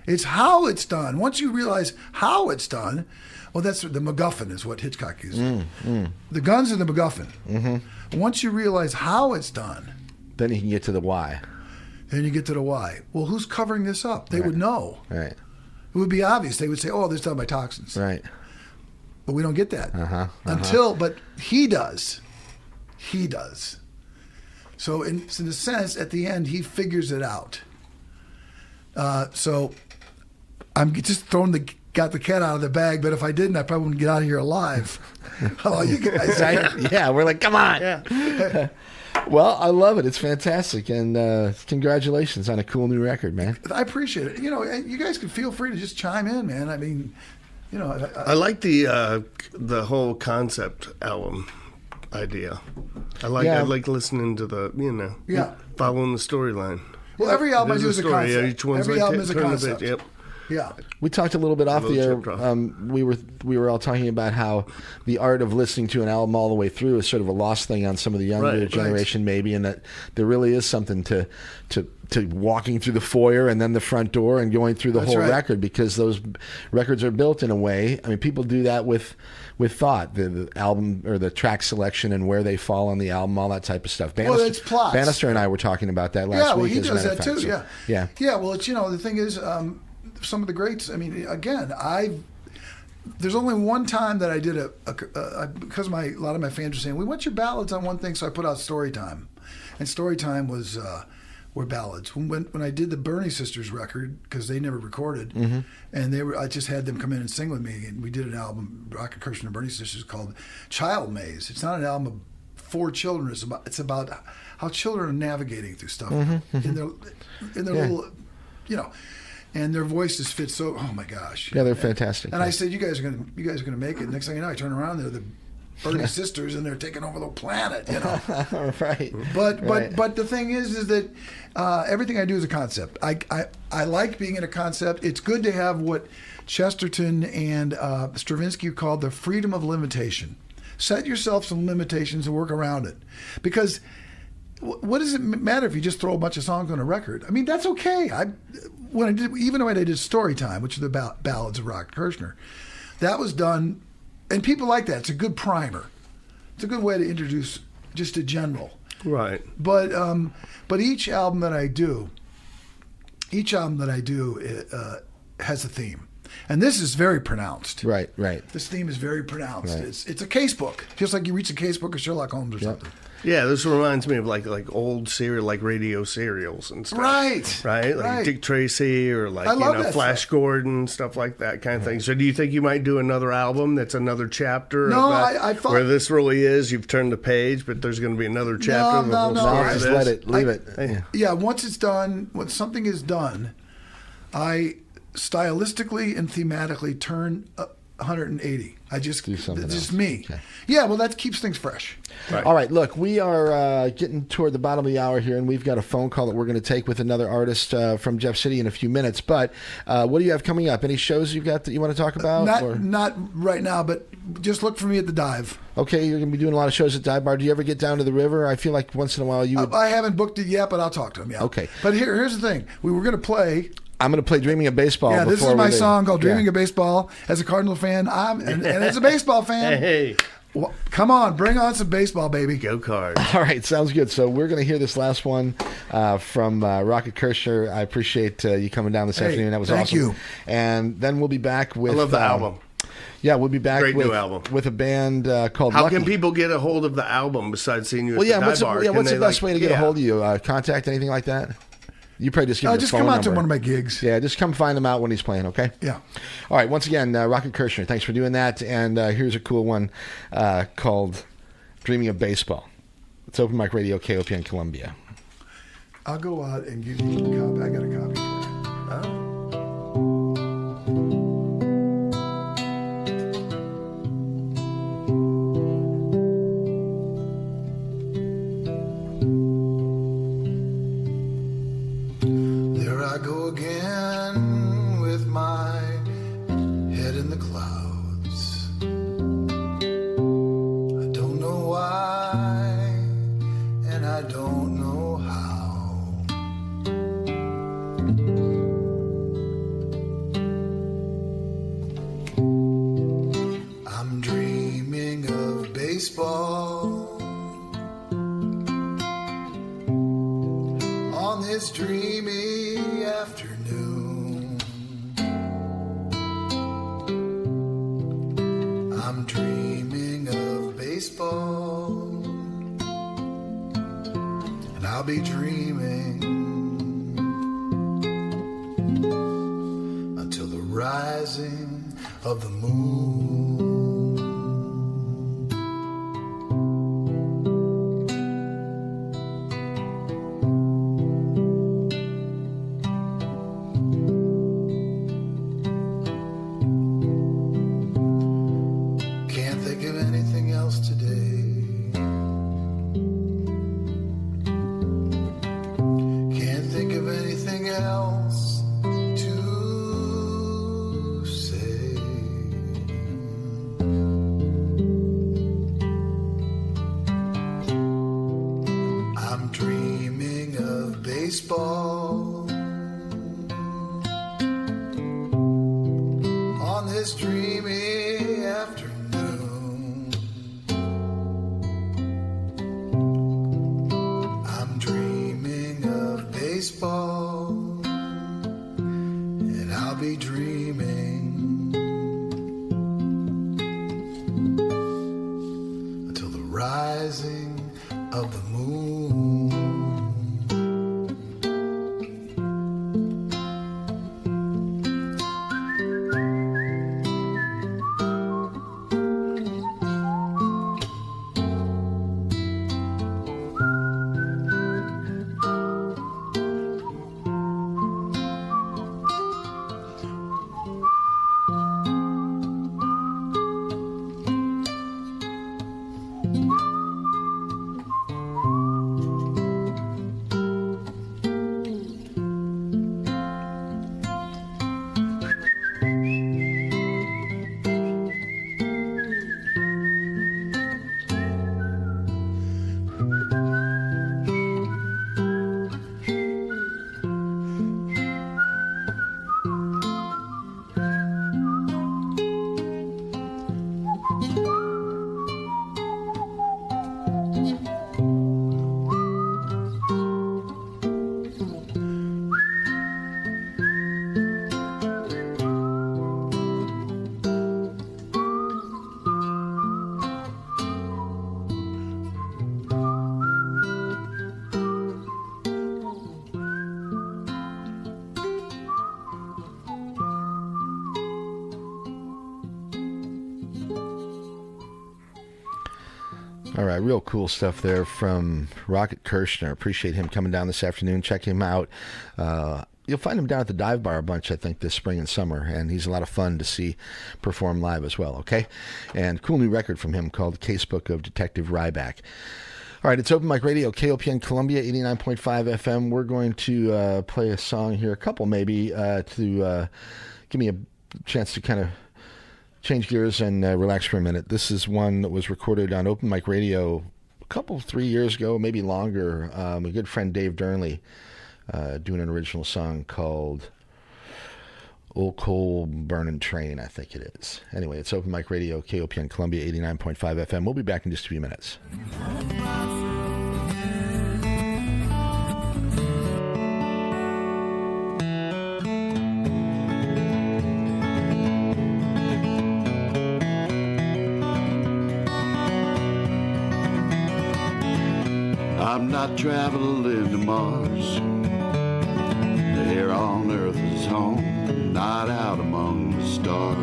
It's how it's done. Once you realize how it's done, well, that's the MacGuffin is what Hitchcock uses. The guns are the MacGuffin. Mm-hmm. Once you realize how it's done, then you can get to the why. Then you get to the why. Well, who's covering this up? They would know. Right. It would be obvious. They would say, "Oh, this is done by toxins." Right. But we don't get that but he does. He does. So in a sense, at the end, he figures it out. So I'm just got the cat out of the bag, but if I didn't, I probably wouldn't get out of here alive. Hello, you guys. Right? Yeah, we're like, come on. Yeah. Well, I love it. It's fantastic. And congratulations on a cool new record, man. I appreciate it. You guys can feel free to just chime in, man. I mean, I like the whole concept album idea. I like listening to the following the storyline. Well, every album I do is a story. concept. Yeah, each one's Every like album is a turn concept. Yep. Yeah. We talked a little bit off the air. Little We were all talking about how the art of listening to an album all the way through is sort of a lost thing on some of the younger generation, maybe, and that there really is something to walking through the foyer and then the front door and going through the whole record, because those records are built in a way. I mean, people do that with thought, the album or the track selection and where they fall on the album, all that type of stuff. Well, it's plots. Bannister and I were talking about that last week. Yeah, well, he does that too. So, yeah. Well, it's the thing is, some of the greats. I mean, again, there's only one time that I did because a lot of my fans were saying, "We want your ballads on one thing," so I put out Storytime, and Storytime were ballads. When I did the Bernie Sisters record, because they never recorded, and I just had them come in and sing with me, and we did an album, Rocket Kirchner and Bernie Sisters, called Child Maze. It's not an album for children. It's about how children are navigating through stuff in their little, and their voices fit so. Oh my gosh! Yeah, they're fantastic. And I said, you guys are gonna make it. Next thing you know, I turn around, they're the Bernie Sisters, and they're taking over the planet. Right. But the thing is that everything I do is a concept. I like being in a concept. It's good to have what Chesterton and Stravinsky called the freedom of limitation. Set yourself some limitations and work around it, because. What does it matter if you just throw a bunch of songs on a record? I mean, that's okay. When I did Storytime, which are the ballads of Rocket Kirchner, that was done, and people like that. It's a good primer. It's a good way to introduce just a general. Right. But each album that I do has a theme, and this is very pronounced. Right. This theme is very pronounced. Right. It's a casebook, just like you reach a casebook of Sherlock Holmes or something. Yeah, this reminds me of like old serial, like radio serials and stuff. Right. Like Dick Tracy or Flash Gordon, stuff like that kind of thing. So do you think you might do another album that's another chapter? No, of that, I thought... where this really is, you've turned the page, but there's going to be another chapter. No, Just let it, leave it. Yeah, once it's done, when something is done, I stylistically and thematically turn 180. I just do something it's just else. me. Okay. Yeah, well, that keeps things fresh. Right. All right, look, we are getting toward the bottom of the hour here, and we've got a phone call that we're going to take with another artist from Jeff City in a few minutes. But what do you have coming up? Any shows you've got that you want to talk about? Not right now, but just look for me at the Dive. Okay, you're going to be doing a lot of shows at Dive Bar. Do you ever get down to the river? I feel like once in a while you would... I haven't booked it yet, but I'll talk to him, yeah. Okay. But here's the thing. We were going to play... I'm going to play Dreaming of Baseball. Yeah, this is my song called Dreaming of of Baseball. As a Cardinal fan, and as a baseball fan, Hey, well, come on, bring on some baseball, baby. go Cards. All right, sounds good. So we're going to hear this last one from Rocket Kirchner. I appreciate you coming down this afternoon. That was thank awesome. you. And then we'll be back with... I love the album. Yeah, we'll be back Great with, new album. with a band called How Lucky. can people get a hold of the album besides seeing you at Well, yeah, the what's Dive Bar? the, what's the best way to get a hold of you? you? Contact, anything like that? You probably just give your Just phone come out number. to one of my gigs. Yeah, just come find him out when he's playing, okay? Yeah. All right, once again, Rocket Kirchner, thanks for doing that. And here's a cool one called Dreaming of Baseball. It's Open Mic Radio, KOPN Columbia. I'll go out and give you a copy. I got a copy for you. There I go again with my head in the clouds. I don't know why, and I don't know how. I'm dreaming of baseball on this dreamy afternoon. I'm dreaming of baseball, and I'll be dreaming until the rising of the moon. Can't think of anything else today. Can't think of anything else to say. I'm dreaming of baseball on this dreamy afternoon. I'm dreaming of baseball, and I'll be dreaming until the rising of the moon. All right, real cool stuff there from Rocket Kirchner. Appreciate him coming down this afternoon. Check him out. you'll find him down at the Dive Bar a bunch, I think, this spring and summer, and he's a lot of fun to see perform live as well, okay? And cool new record from him called Casebook of Detective Ribak. All right, it's Open Mic Radio, KOPN Columbia, 89.5 FM. We're going to play a song here, a couple maybe, to give me a chance to kind of change gears and relax for a minute. This is one that was recorded on Open Mic Radio a 3 years ago, maybe longer. A good friend, Dave Durnley, doing an original song called Old Coal Burning Train, I think it is. Anyway, it's Open Mic Radio, KOPN Columbia, 89.5 FM. We'll be back in just a few minutes. I'm not traveling to Mars. Here on Earth is home, not out among the stars.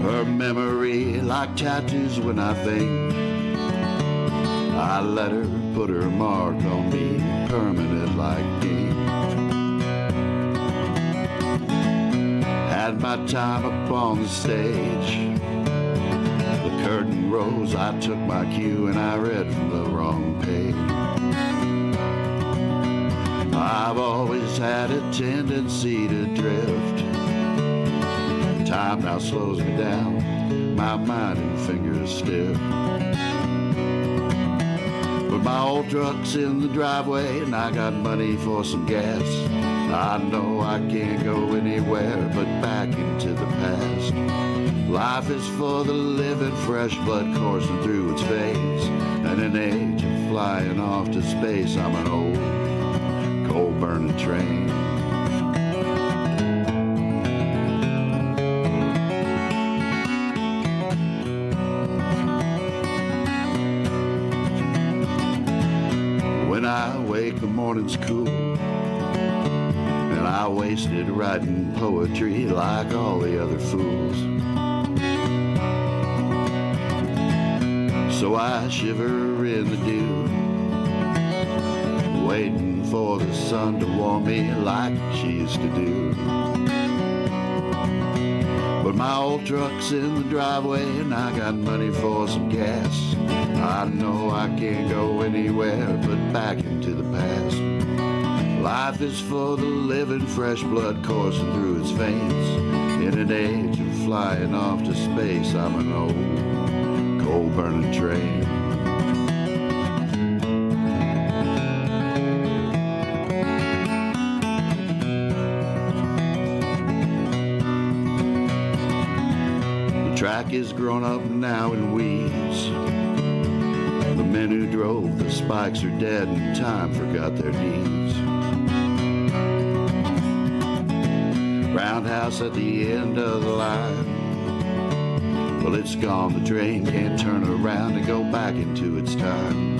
Her memory like tattoos when I think. I let her put her mark on me, permanent like ink. Had my time up on the stage. Curtain rose, I took my cue and I read from the wrong page. I've always had a tendency to drift. Time now slows me down, my mind and fingers stiff. But my old truck's in the driveway and I got money for some gas. I know I can't go anywhere but back into the past. Life is for the living, fresh blood coursing through its veins. And in an age of flying off to space, I'm an old, coal-burning train. When I wake, the morning's cool. And I wasted writing poetry like all the other fools. So I shiver in the dew, waiting for the sun to warm me like she used to do. But my old truck's in the driveway and I got money for some gas. I know I can't go anywhere but back into the past. Life is for the living, fresh blood coursing through its veins. In an age of flying off to space, I'm an old, coal-burning train. The track is grown up now in weeds. The men who drove the spikes are dead and time forgot their deeds. Roundhouse at the end of the line. Well, it's gone, the train can't turn around and go back into its time.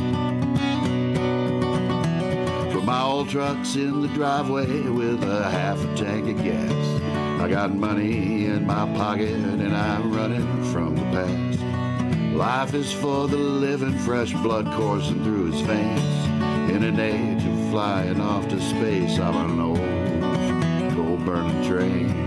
For my old truck's in the driveway with a half a tank of gas. I got money in my pocket and I'm running from the past. Life is for the living, fresh blood coursing through its veins. In an age of flying off to space, I'm an old, coal-burning train.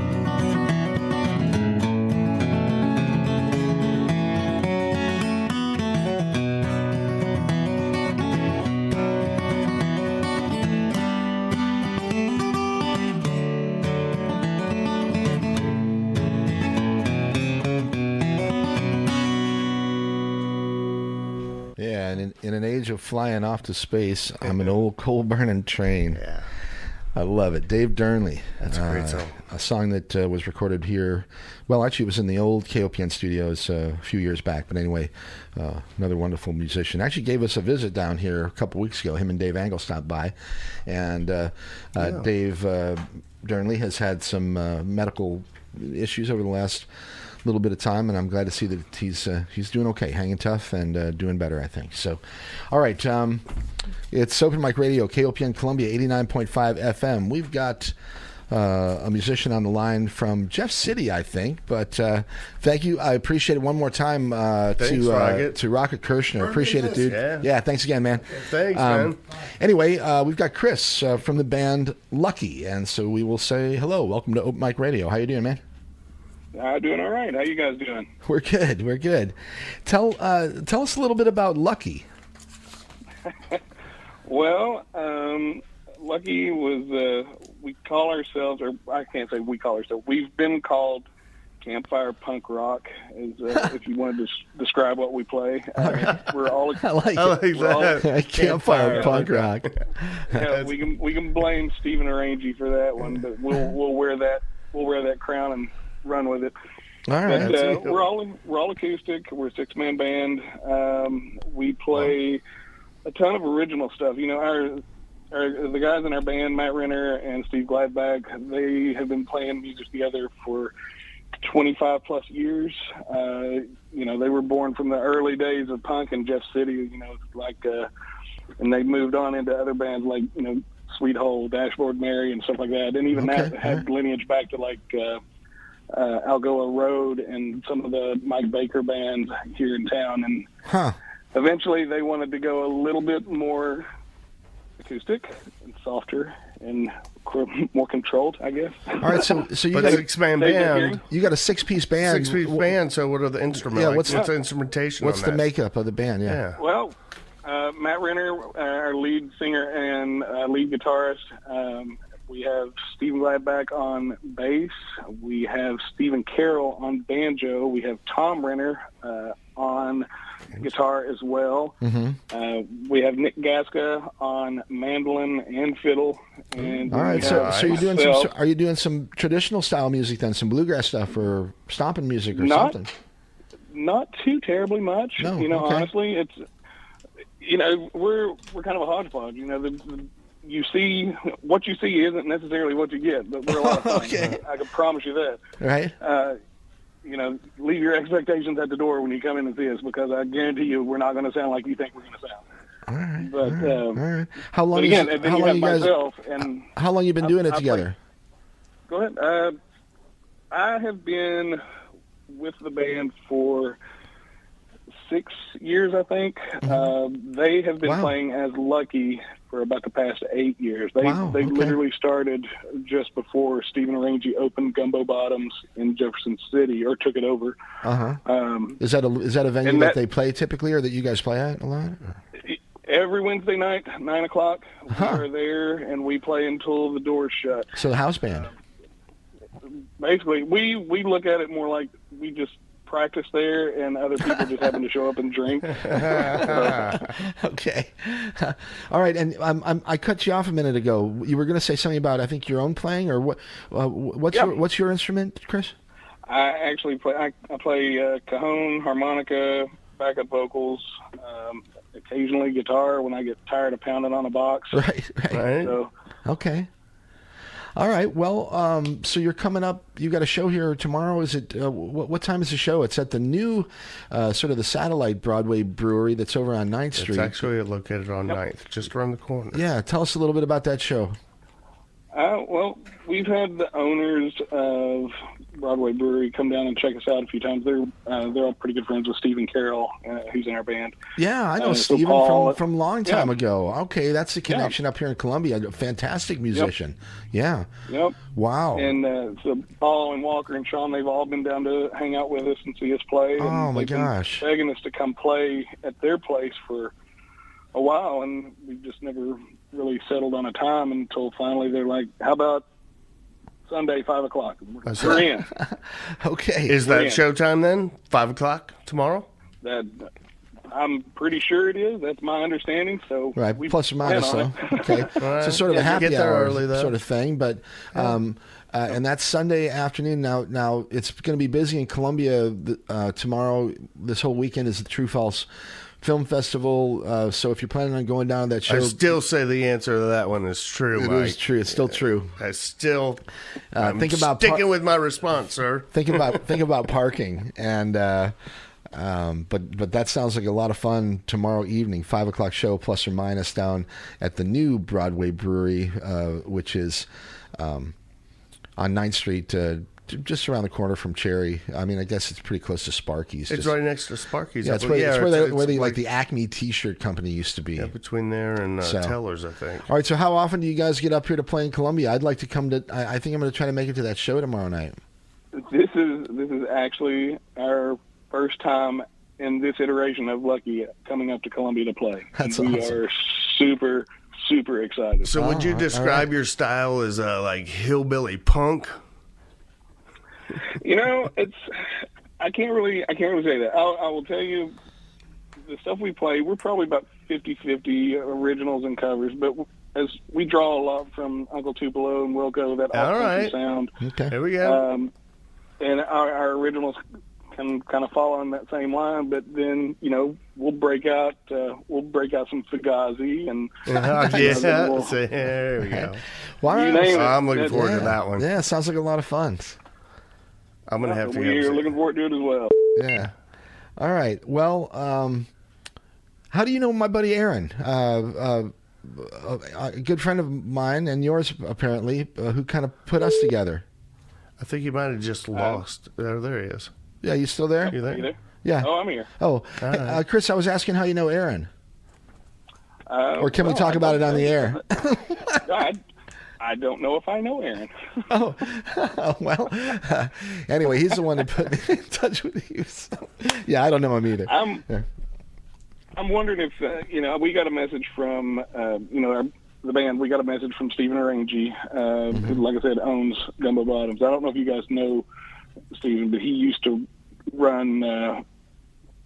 In an age of flying off to space, I'm an old coal-burning train. Yeah. I love it. Dave Durnley. That's a great song. A song that was recorded here. Well, actually, it was in the old KOPN studios a few years back. But anyway, another wonderful musician. Actually gave us a visit down here a couple weeks ago. Him and Dave Angle stopped by. And Dave Durnley has had some medical issues over the last little bit of time, and I'm glad to see that he's doing okay, hanging tough, and doing better, I think. So, all right, it's Open Mic Radio, KOPN Columbia, 89.5 FM. We've got a musician on the line from Jeff City, I think. But thank you. I appreciate it one more time to Rocket Kirchner. Appreciate it, dude. Yeah, thanks again, man. Thanks, man. Anyway, we've got Kris from the band Lucky, and so we will say hello. Welcome to Open Mic Radio. How you doing, man? Doing all right. How you guys doing? We're good. We're good. Tell us a little bit about Lucky. Well, Lucky was, we call ourselves, or I can't say we call ourselves, we've been called campfire punk rock, if you wanted to describe what we play. We're all I like that. Campfire punk rock. Yeah, we can blame Stephen Arrangi for that one, but we'll wear that crown and run with it. All right. But, we're all acoustic. We're a 6-man band. We play a ton of original stuff. You know, the guys in our band, Matt Renner and Steve Gladback, they have been playing music together for 25 plus years. You know, they were born from the early days of punk in Jeff City, you know, and they moved on into other bands like, you know, Sweet Hole, Dashboard Mary and stuff like that. And even that had lineage back to like, Algoa Road and some of the Mike Baker bands here in town. And eventually they wanted to go a little bit more acoustic and softer and more controlled, I guess. All right, so you got a 6-man band. You got a 6-piece band. 6-piece band. So what are the instruments? Yeah, like? what's the instrumentation? What's the makeup of the band? Yeah. Well, Matt Renner, our lead singer and lead guitarist. We have Stephen Gladback on bass. We have Stephen Carroll on banjo. We have Tom Renner on guitar as well. Mm-hmm. We have Nick Gaska on mandolin and fiddle. And all right, so you're doing are you doing some traditional style music then, some bluegrass stuff or stomping music or something? Not too terribly much. No, you know, honestly, it's, you know, we're kind of a hodgepodge. You know, you see what you see isn't necessarily what you get, but we're a lot of fun. Okay. I can promise you that. Right. You know, leave your expectations at the door when you come in and see us, because I guarantee you we're not going to sound like you think we're going to sound. All right. But all right. How long? But again, how long you been doing it together? Go ahead. I have been with the band for 6 years, I think. They have been playing as Lucky for about the past 8 years. They literally started just before Stephen Arrangi opened Gumbo Bottoms in Jefferson City, or took it over. Is that a venue that they play typically, or that you guys play at a lot? Every Wednesday night, 9 o'clock, we are there, and we play until the doors shut. So the house band. Basically, we look at it more like we just practice there, and other people just happen to show up and drink. Okay. All right. And I cut you off a minute ago. You were going to say something about, I think, your own playing, or what? What's your instrument, Kris? I actually play. I play cajon, harmonica, backup vocals, occasionally guitar when I get tired of pounding on a box. Right. So, okay. All right. Well, so you're coming up. You got a show here tomorrow. Is it? What time is the show? It's at the new, sort of the satellite Broadway brewery that's over on 9th Street. It's actually located on 9th, just around the corner. Yeah. Tell us a little bit about that show. Well, we've had the owners of Broadway Brewery come down and check us out a few times. They're all pretty good friends with Stephen Carroll, who's in our band. Yeah, I know Stephen from long time ago. Okay, that's the connection up here in Columbia. A fantastic musician. Yep. Wow. And so Paul and Walker and Sean, they've all been down to hang out with us and see us play. Oh, and my gosh. Been begging us to come play at their place for a while, and we've just never really settled on a time until finally they're like, how about Sunday, 5 o'clock? We're in. Okay. Is that showtime then? 5 o'clock tomorrow? I'm pretty sure it is. That's my understanding. So right, plus or minus, though. Okay. Right. So sort of a happy hour early, sort of thing, but and that's Sunday afternoon. Now it's going to be busy in Columbia tomorrow. This whole weekend is the True False Film Festival. So if you're planning on going down to that show, I still say the answer to that one is true. It is true. It's still true. I still think about sticking with my response, sir. Think about parking, and but that sounds like a lot of fun tomorrow evening. 5 o'clock show, plus or minus, down at the new Broadway Brewery, which is on 9th Street, just around the corner from Cherry. I mean, I guess it's pretty close to Sparky's. It's right next to Sparky's. Yeah, it's where the Acme T-shirt company used to be. Yeah, between there and Teller's, I think. All right, so how often do you guys get up here to play in Columbia? I'd like to come to. I think I'm going to try to make it to that show tomorrow night. This is actually our first time in this iteration of Lucky coming up to Columbia to play. That's we awesome. are super, super excited. So would you describe your style as like hillbilly punk? You know, I can't really say that. I will tell you, the stuff we play, we're probably about 50-50 originals and covers, but as we draw a lot from Uncle Tupelo and Wilco, that off-country sound. Okay. Here we go. And our originals can kind of follow on that same line, but then, you know, we'll break out some Fugazi and so there we go. Wow. You name it. I'm looking forward to that one. Yeah, sounds like a lot of fun. I'm gonna have to. We're looking forward to it as well. Yeah. All right. Well, how do you know my buddy Aaron? A good friend of mine and yours, apparently, who kind of put us together. I think he might have just lost. There he is. Yeah, you still there? You there? Are you there? Yeah. Oh, I'm here. Oh, Chris, I was asking how you know Aaron. Or can we talk about it on the air? I don't know if I know Aaron. Oh, well. Anyway, he's the one that put me in touch with you. So. Yeah, I don't know him either. I'm wondering if we got a message from the band. We got a message from Stephen Arrangi, who, like I said, owns Gumbo Bottoms. I don't know if you guys know Stephen, but he used to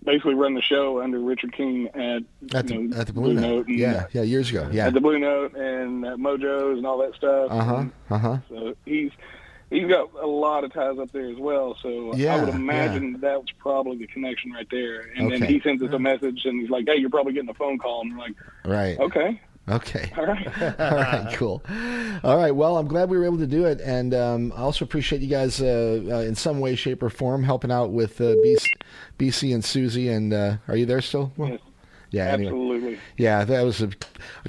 basically run the show under Richard King at the Blue Note. And, years ago. Yeah, at the Blue Note and Mojo's and all that stuff. So he's got a lot of ties up there as well. So I would imagine that was probably the connection right there. And then he sends us a message and he's like, "Hey, you're probably getting a phone call." And we're like, "Right, okay." All right, cool. All right, well, I'm glad we were able to do it, and I also appreciate you guys in some way, shape, or form helping out with BC and Susie. And are you there still? Well, yes. Yeah, absolutely. Anyway. Yeah, that was a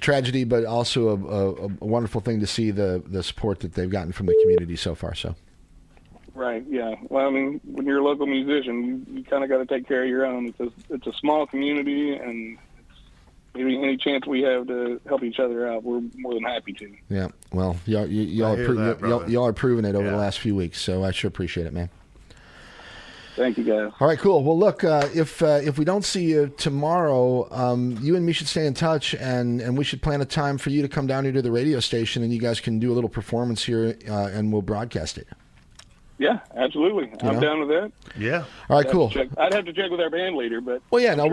tragedy, but also a wonderful thing to see the support that they've gotten from the community so far. So. Right. Yeah. Well, I mean, when you're a local musician, you kind of got to take care of your own. It's a small community, and any chance we have to help each other out, we're more than happy to. Yeah. Well, y'all are proving it over the last few weeks, so I sure appreciate it, man. Thank you, guys. All right, cool. Well, look, if we don't see you tomorrow, you and me should stay in touch, and we should plan a time for you to come down here to the radio station, and you guys can do a little performance here, and we'll broadcast it. Yeah, absolutely. I'm down with that. Yeah. All right, cool. I'd have to check with our band leader, but well, yeah, no, we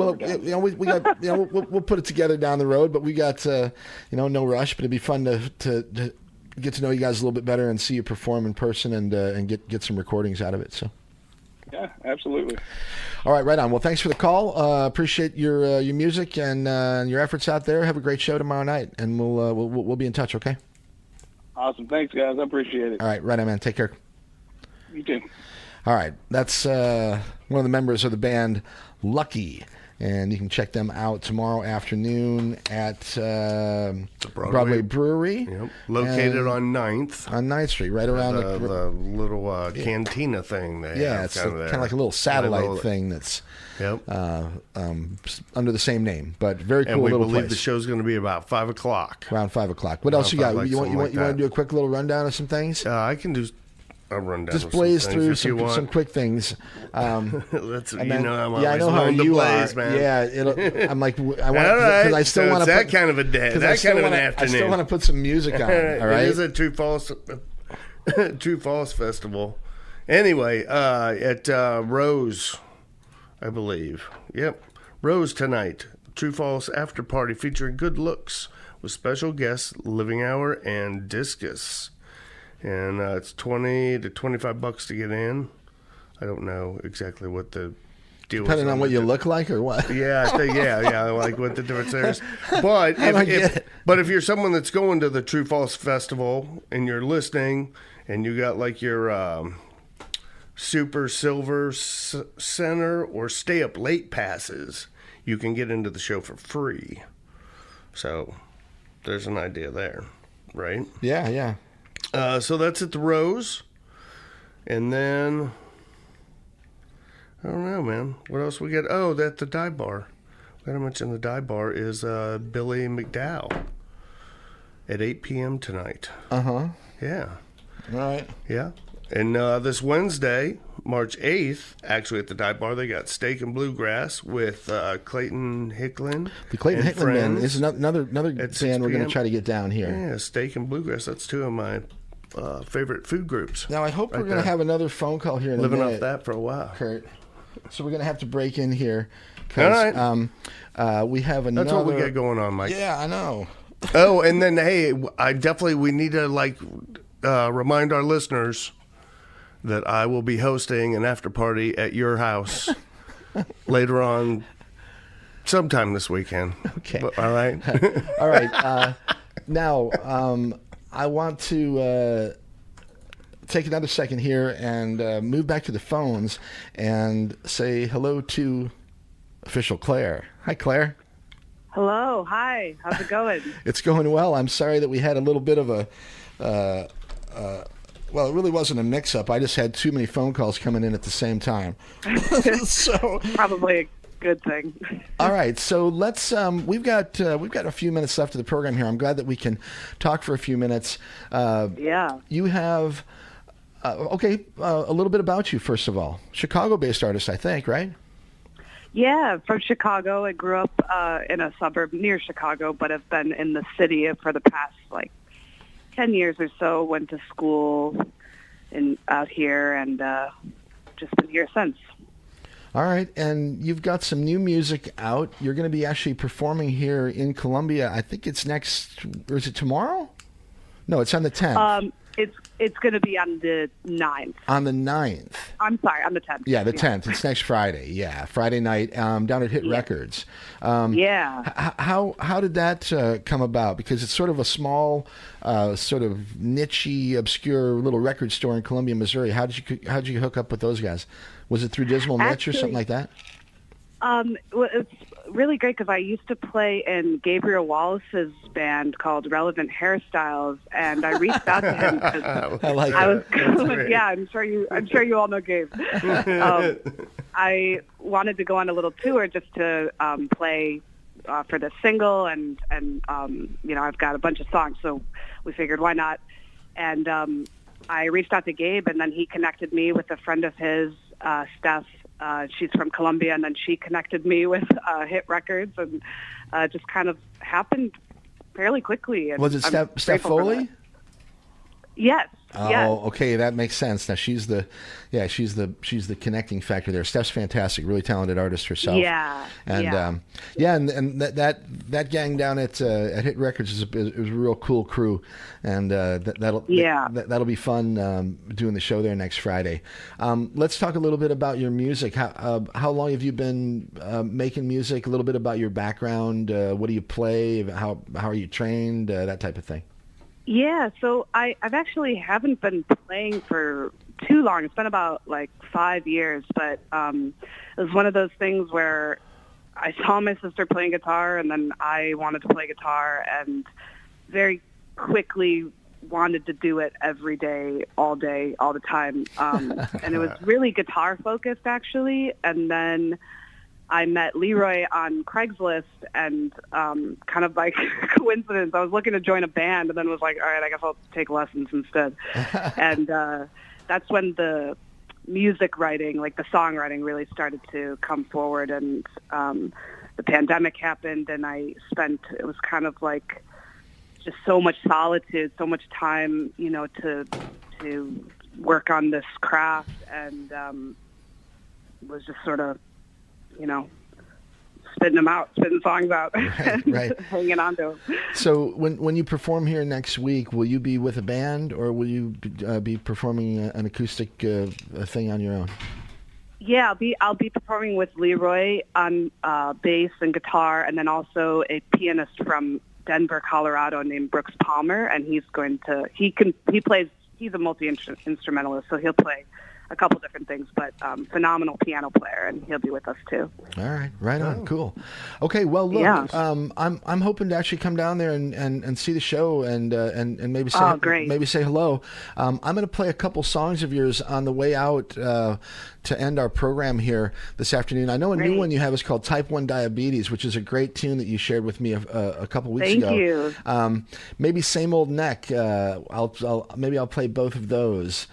got we'll put it together down the road, but we got no rush. But it'd be fun to get to know you guys a little bit better and see you perform in person and get some recordings out of it. So. Yeah, absolutely. All right, right on. Well, thanks for the call. Appreciate your music and your efforts out there. Have a great show tomorrow night, and we'll be in touch. Okay. Awesome. Thanks, guys. I appreciate it. All right, right on, man. Take care. You too. All right, that's one of the members of the band, Lucky, and you can check them out tomorrow afternoon at the Broadway Brewery. Yep. Located on 9th. On 9th Street, right around the little cantina thing there. Yeah, it's kind of like a little satellite thing that's under the same name, but very cool little place. And we believe the show's going to be about 5 o'clock. Around 5 o'clock. What else you got? You want to do a quick little rundown of some things? I can do a rundown. Just blaze through some quick things. I know how you blaze, are, man. Yeah. I'm like, I want because I still want to that kind of a day, that kind of an afternoon. I still want to put some music on. All right, it is a True False festival. Anyway, at Rose, I believe. Yep, Rose tonight. True False after party featuring Good Looks with special guests Living Hour and Discus. And it's $20 to $25 to get in. I don't know exactly what the deal is. Depending on what you look like or what? Yeah, I think, yeah, like what the difference there is. But if you're someone that's going to the True False Festival and you're listening and you got like your Super Silver Center or Stay Up Late passes, you can get into the show for free. So there's an idea there, right? Yeah. So that's at the Rose. And then, I don't know, man. What else we got? Oh, at the Dive Bar. We gotta mention the Dive Bar is Billy McDowell at 8 p.m. tonight. Uh-huh. Yeah. All right. Yeah. And this Wednesday, March 8th, actually at the Dive Bar, they got Steak and Bluegrass with Clayton Hicklin. The Clayton and Hicklin Band friends is another at band 6 we're going p.m. to try to get down here. Yeah, Steak and Bluegrass. That's two of my favorite food groups. Now, I hope right we're going to there. have another phone call here in Living a off minute, that for a while. Kurt. So we're going to have to break in here. All right. We have another... That's what we got going on, Mike. Yeah, I know. Oh, and then, hey, we need to, remind our listeners that I will be hosting an after party at your house later on sometime this weekend. Okay. All right. All right. Now, I want to take another second here and move back to the phones and say hello to official Claire. Hi, Claire. Hello. Hi. How's it going? It's going well. I'm sorry that we had a little bit of a... well, it really wasn't a mix-up. I just had too many phone calls coming in at the same time. So Probably a good thing. all right, so let's. We've got a few minutes left of the program here. I'm glad that we can talk for a few minutes. Yeah. You have, a little bit about you first of all. Chicago-based artist, I think, right? Yeah, from Chicago. I grew up in a suburb near Chicago, but have been in the city for the past 10 years or so. Went to school out here and just been here since. All right, and you've got some new music out. You're going to be actually performing here in Columbia. I think it's next, or is it tomorrow? No, it's on the 10th. It's going to be on the 9th. On the 9th. I'm sorry, on the 10th. Yeah, the 10th. It's next Friday. Yeah, Friday night down at Hit Records. Yeah. How did that come about? Because it's sort of a small, sort of niche-y, obscure little record store in Columbia, Missouri. How did you hook up with those guys? Was it through Dismal Mitch or something like that? Well, it's really great because I used to play in Gabriel Wallace's band called Relevant Hairstyles, and I reached out to him because I like I that. was yeah, I'm sure you all know Gabe. I wanted to go on a little tour just to play for the single, and I've got a bunch of songs, so we figured why not. And I reached out to Gabe, and then he connected me with a friend of his, Steph. She's from Columbia, and then she connected me with Hit Records, and just kind of happened fairly quickly. And Was it I'm Steph grateful for Foley? that. Yes. Oh, yes. okay, that makes sense. Now she's the connecting factor there. Steph's fantastic, really talented artist herself. Yeah. And and that gang down at Hit Records is a real cool crew, and that'll be fun doing the show there next Friday. Let's talk a little bit about your music. How long have you been making music? A little bit about your background. What do you play? How are you trained? That type of thing. Yeah, so I've actually haven't been playing for too long. It's been about 5 years, but it was one of those things where I saw my sister playing guitar, and then I wanted to play guitar, and very quickly wanted to do it every day, all the time. And it was really guitar focused, actually. And then I met Leroy on Craigslist, and kind of by coincidence, I was looking to join a band, and then was like, all right, I guess I'll take lessons instead. And that's when the music writing, the songwriting, really started to come forward. And the pandemic happened, and it was kind of just so much solitude, so much time, to work on this craft, and was just sort of, spitting songs out, right. hanging on to them. So when you perform here next week, will you be with a band, or will you be performing an acoustic thing on your own? Yeah, I'll be performing with Leroy on bass and guitar, and then also a pianist from Denver, Colorado, named Brooks Palmer, and he's a multi-instrumentalist, so he'll play a couple different things, but phenomenal piano player, and he'll be with us too. All right, right on, cool. Okay, well, look, Yeah. I'm hoping to actually come down there and see the show and maybe say great. maybe say hello. I'm going to play a couple songs of yours on the way out to end our program here this afternoon. I know a new Great. one you have is called Type 1 Diabetes, which is a great tune that you shared with me a couple weeks Thank ago. you. Maybe Same Old Neck. I'll play both of those.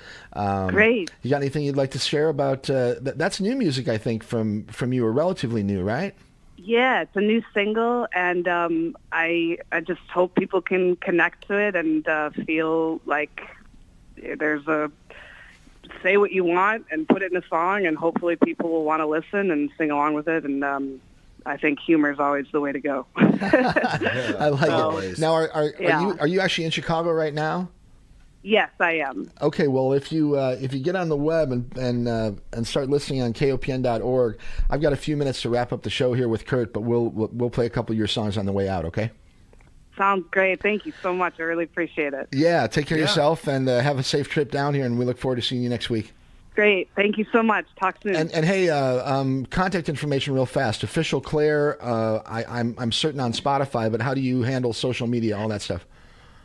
Great. You got anything you'd like to share about? That's new music, I think, from you, or relatively new, right? Yeah, it's a new single, and I just hope people can connect to it and feel like there's a say what you want and put it in a song, and hopefully people will want to listen and sing along with it. And I think humor is always the way to go. I like it. Now, Yeah. are you actually in Chicago right now? Yes, I am. Okay, well, if you get on the web and start listening on kopn.org, I've got a few minutes to wrap up the show here with Kurt, but we'll play a couple of your songs on the way out. Okay. Sounds great. Thank you so much. I really appreciate it. Yeah, take care of yourself and have a safe trip down here, and we look forward to seeing you next week. Great. Thank you so much. Talk soon. And hey, contact information real fast. Official Claire, I'm certain on Spotify, but how do you handle social media, all that stuff?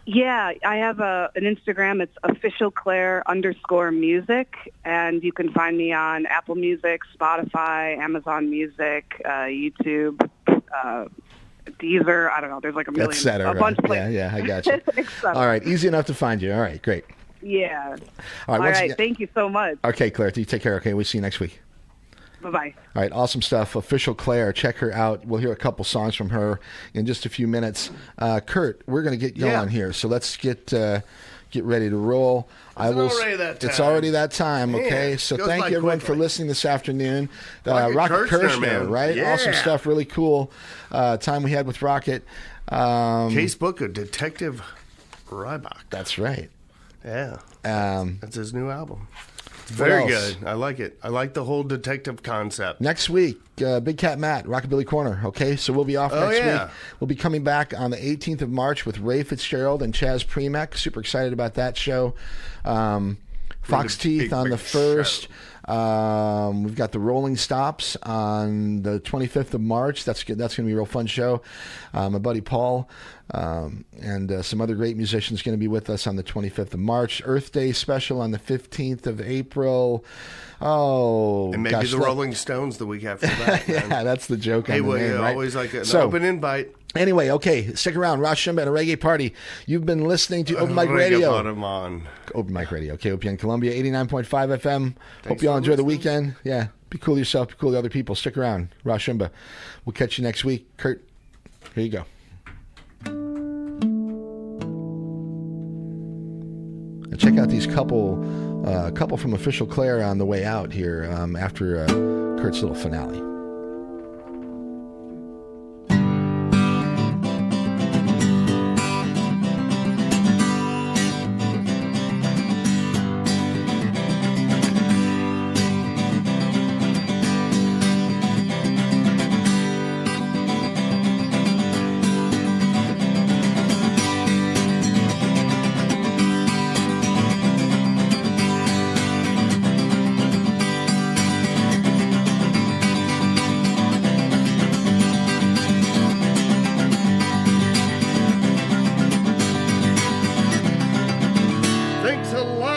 Yeah, I have an Instagram. It's officialclaire_music, and you can find me on Apple Music, Spotify, Amazon Music, YouTube, Deezer. I don't know. There's like a million, a bunch of places. Yeah, I got you. All right, easy enough to find you. All right, great. Yeah. All right. All right. Thank you so much. Okay, Claire, you take care. Okay, we'll see you next week. Bye-bye. All right, awesome stuff. Official Claire, check her out. We'll hear a couple songs from her in just a few minutes. Kurt, we're going to get going here, so let's get ready to roll. It's already that time. Okay, so thank you everyone for listening this afternoon. Rocket Kirchner, right? Yeah. Awesome stuff. Really cool time we had with Rocket. Casebook of Detective Ribak. That's right. Yeah. That's his new album. It's What very else? good. I like it. I like the whole detective concept. Next week, Big Cat Matt, Rockabilly Corner. Okay, so we'll be off next week. We'll be coming back on the 18th of March with Ray Fitzgerald and Chaz Premek. Super excited about that show. Fox Teeth on the 1st. We've got the Rolling Stops on the 25th of March. That's good. That's going to be a real fun show. My buddy Paul and some other great musicians going to be with us on the 25th of March. Earth Day special on the 15th of April. Oh, and maybe the Rolling Stones the week after that. Yeah, that's the joke. Hey, on the name, right? always like an open invite. Anyway, okay, stick around. Rosh Shimba at a reggae party. You've been listening to Open Mic Radio. Open Mic Radio, KOPN Columbia, 89.5 FM. Hope you all enjoy the weekend. Yeah, be cool to yourself, be cool to other people. Stick around. Rosh Shimba. We'll catch you next week. Kurt, here you go. And check out these couple from Official Claire on the way out here after Kurt's little finale. Thanks a lot.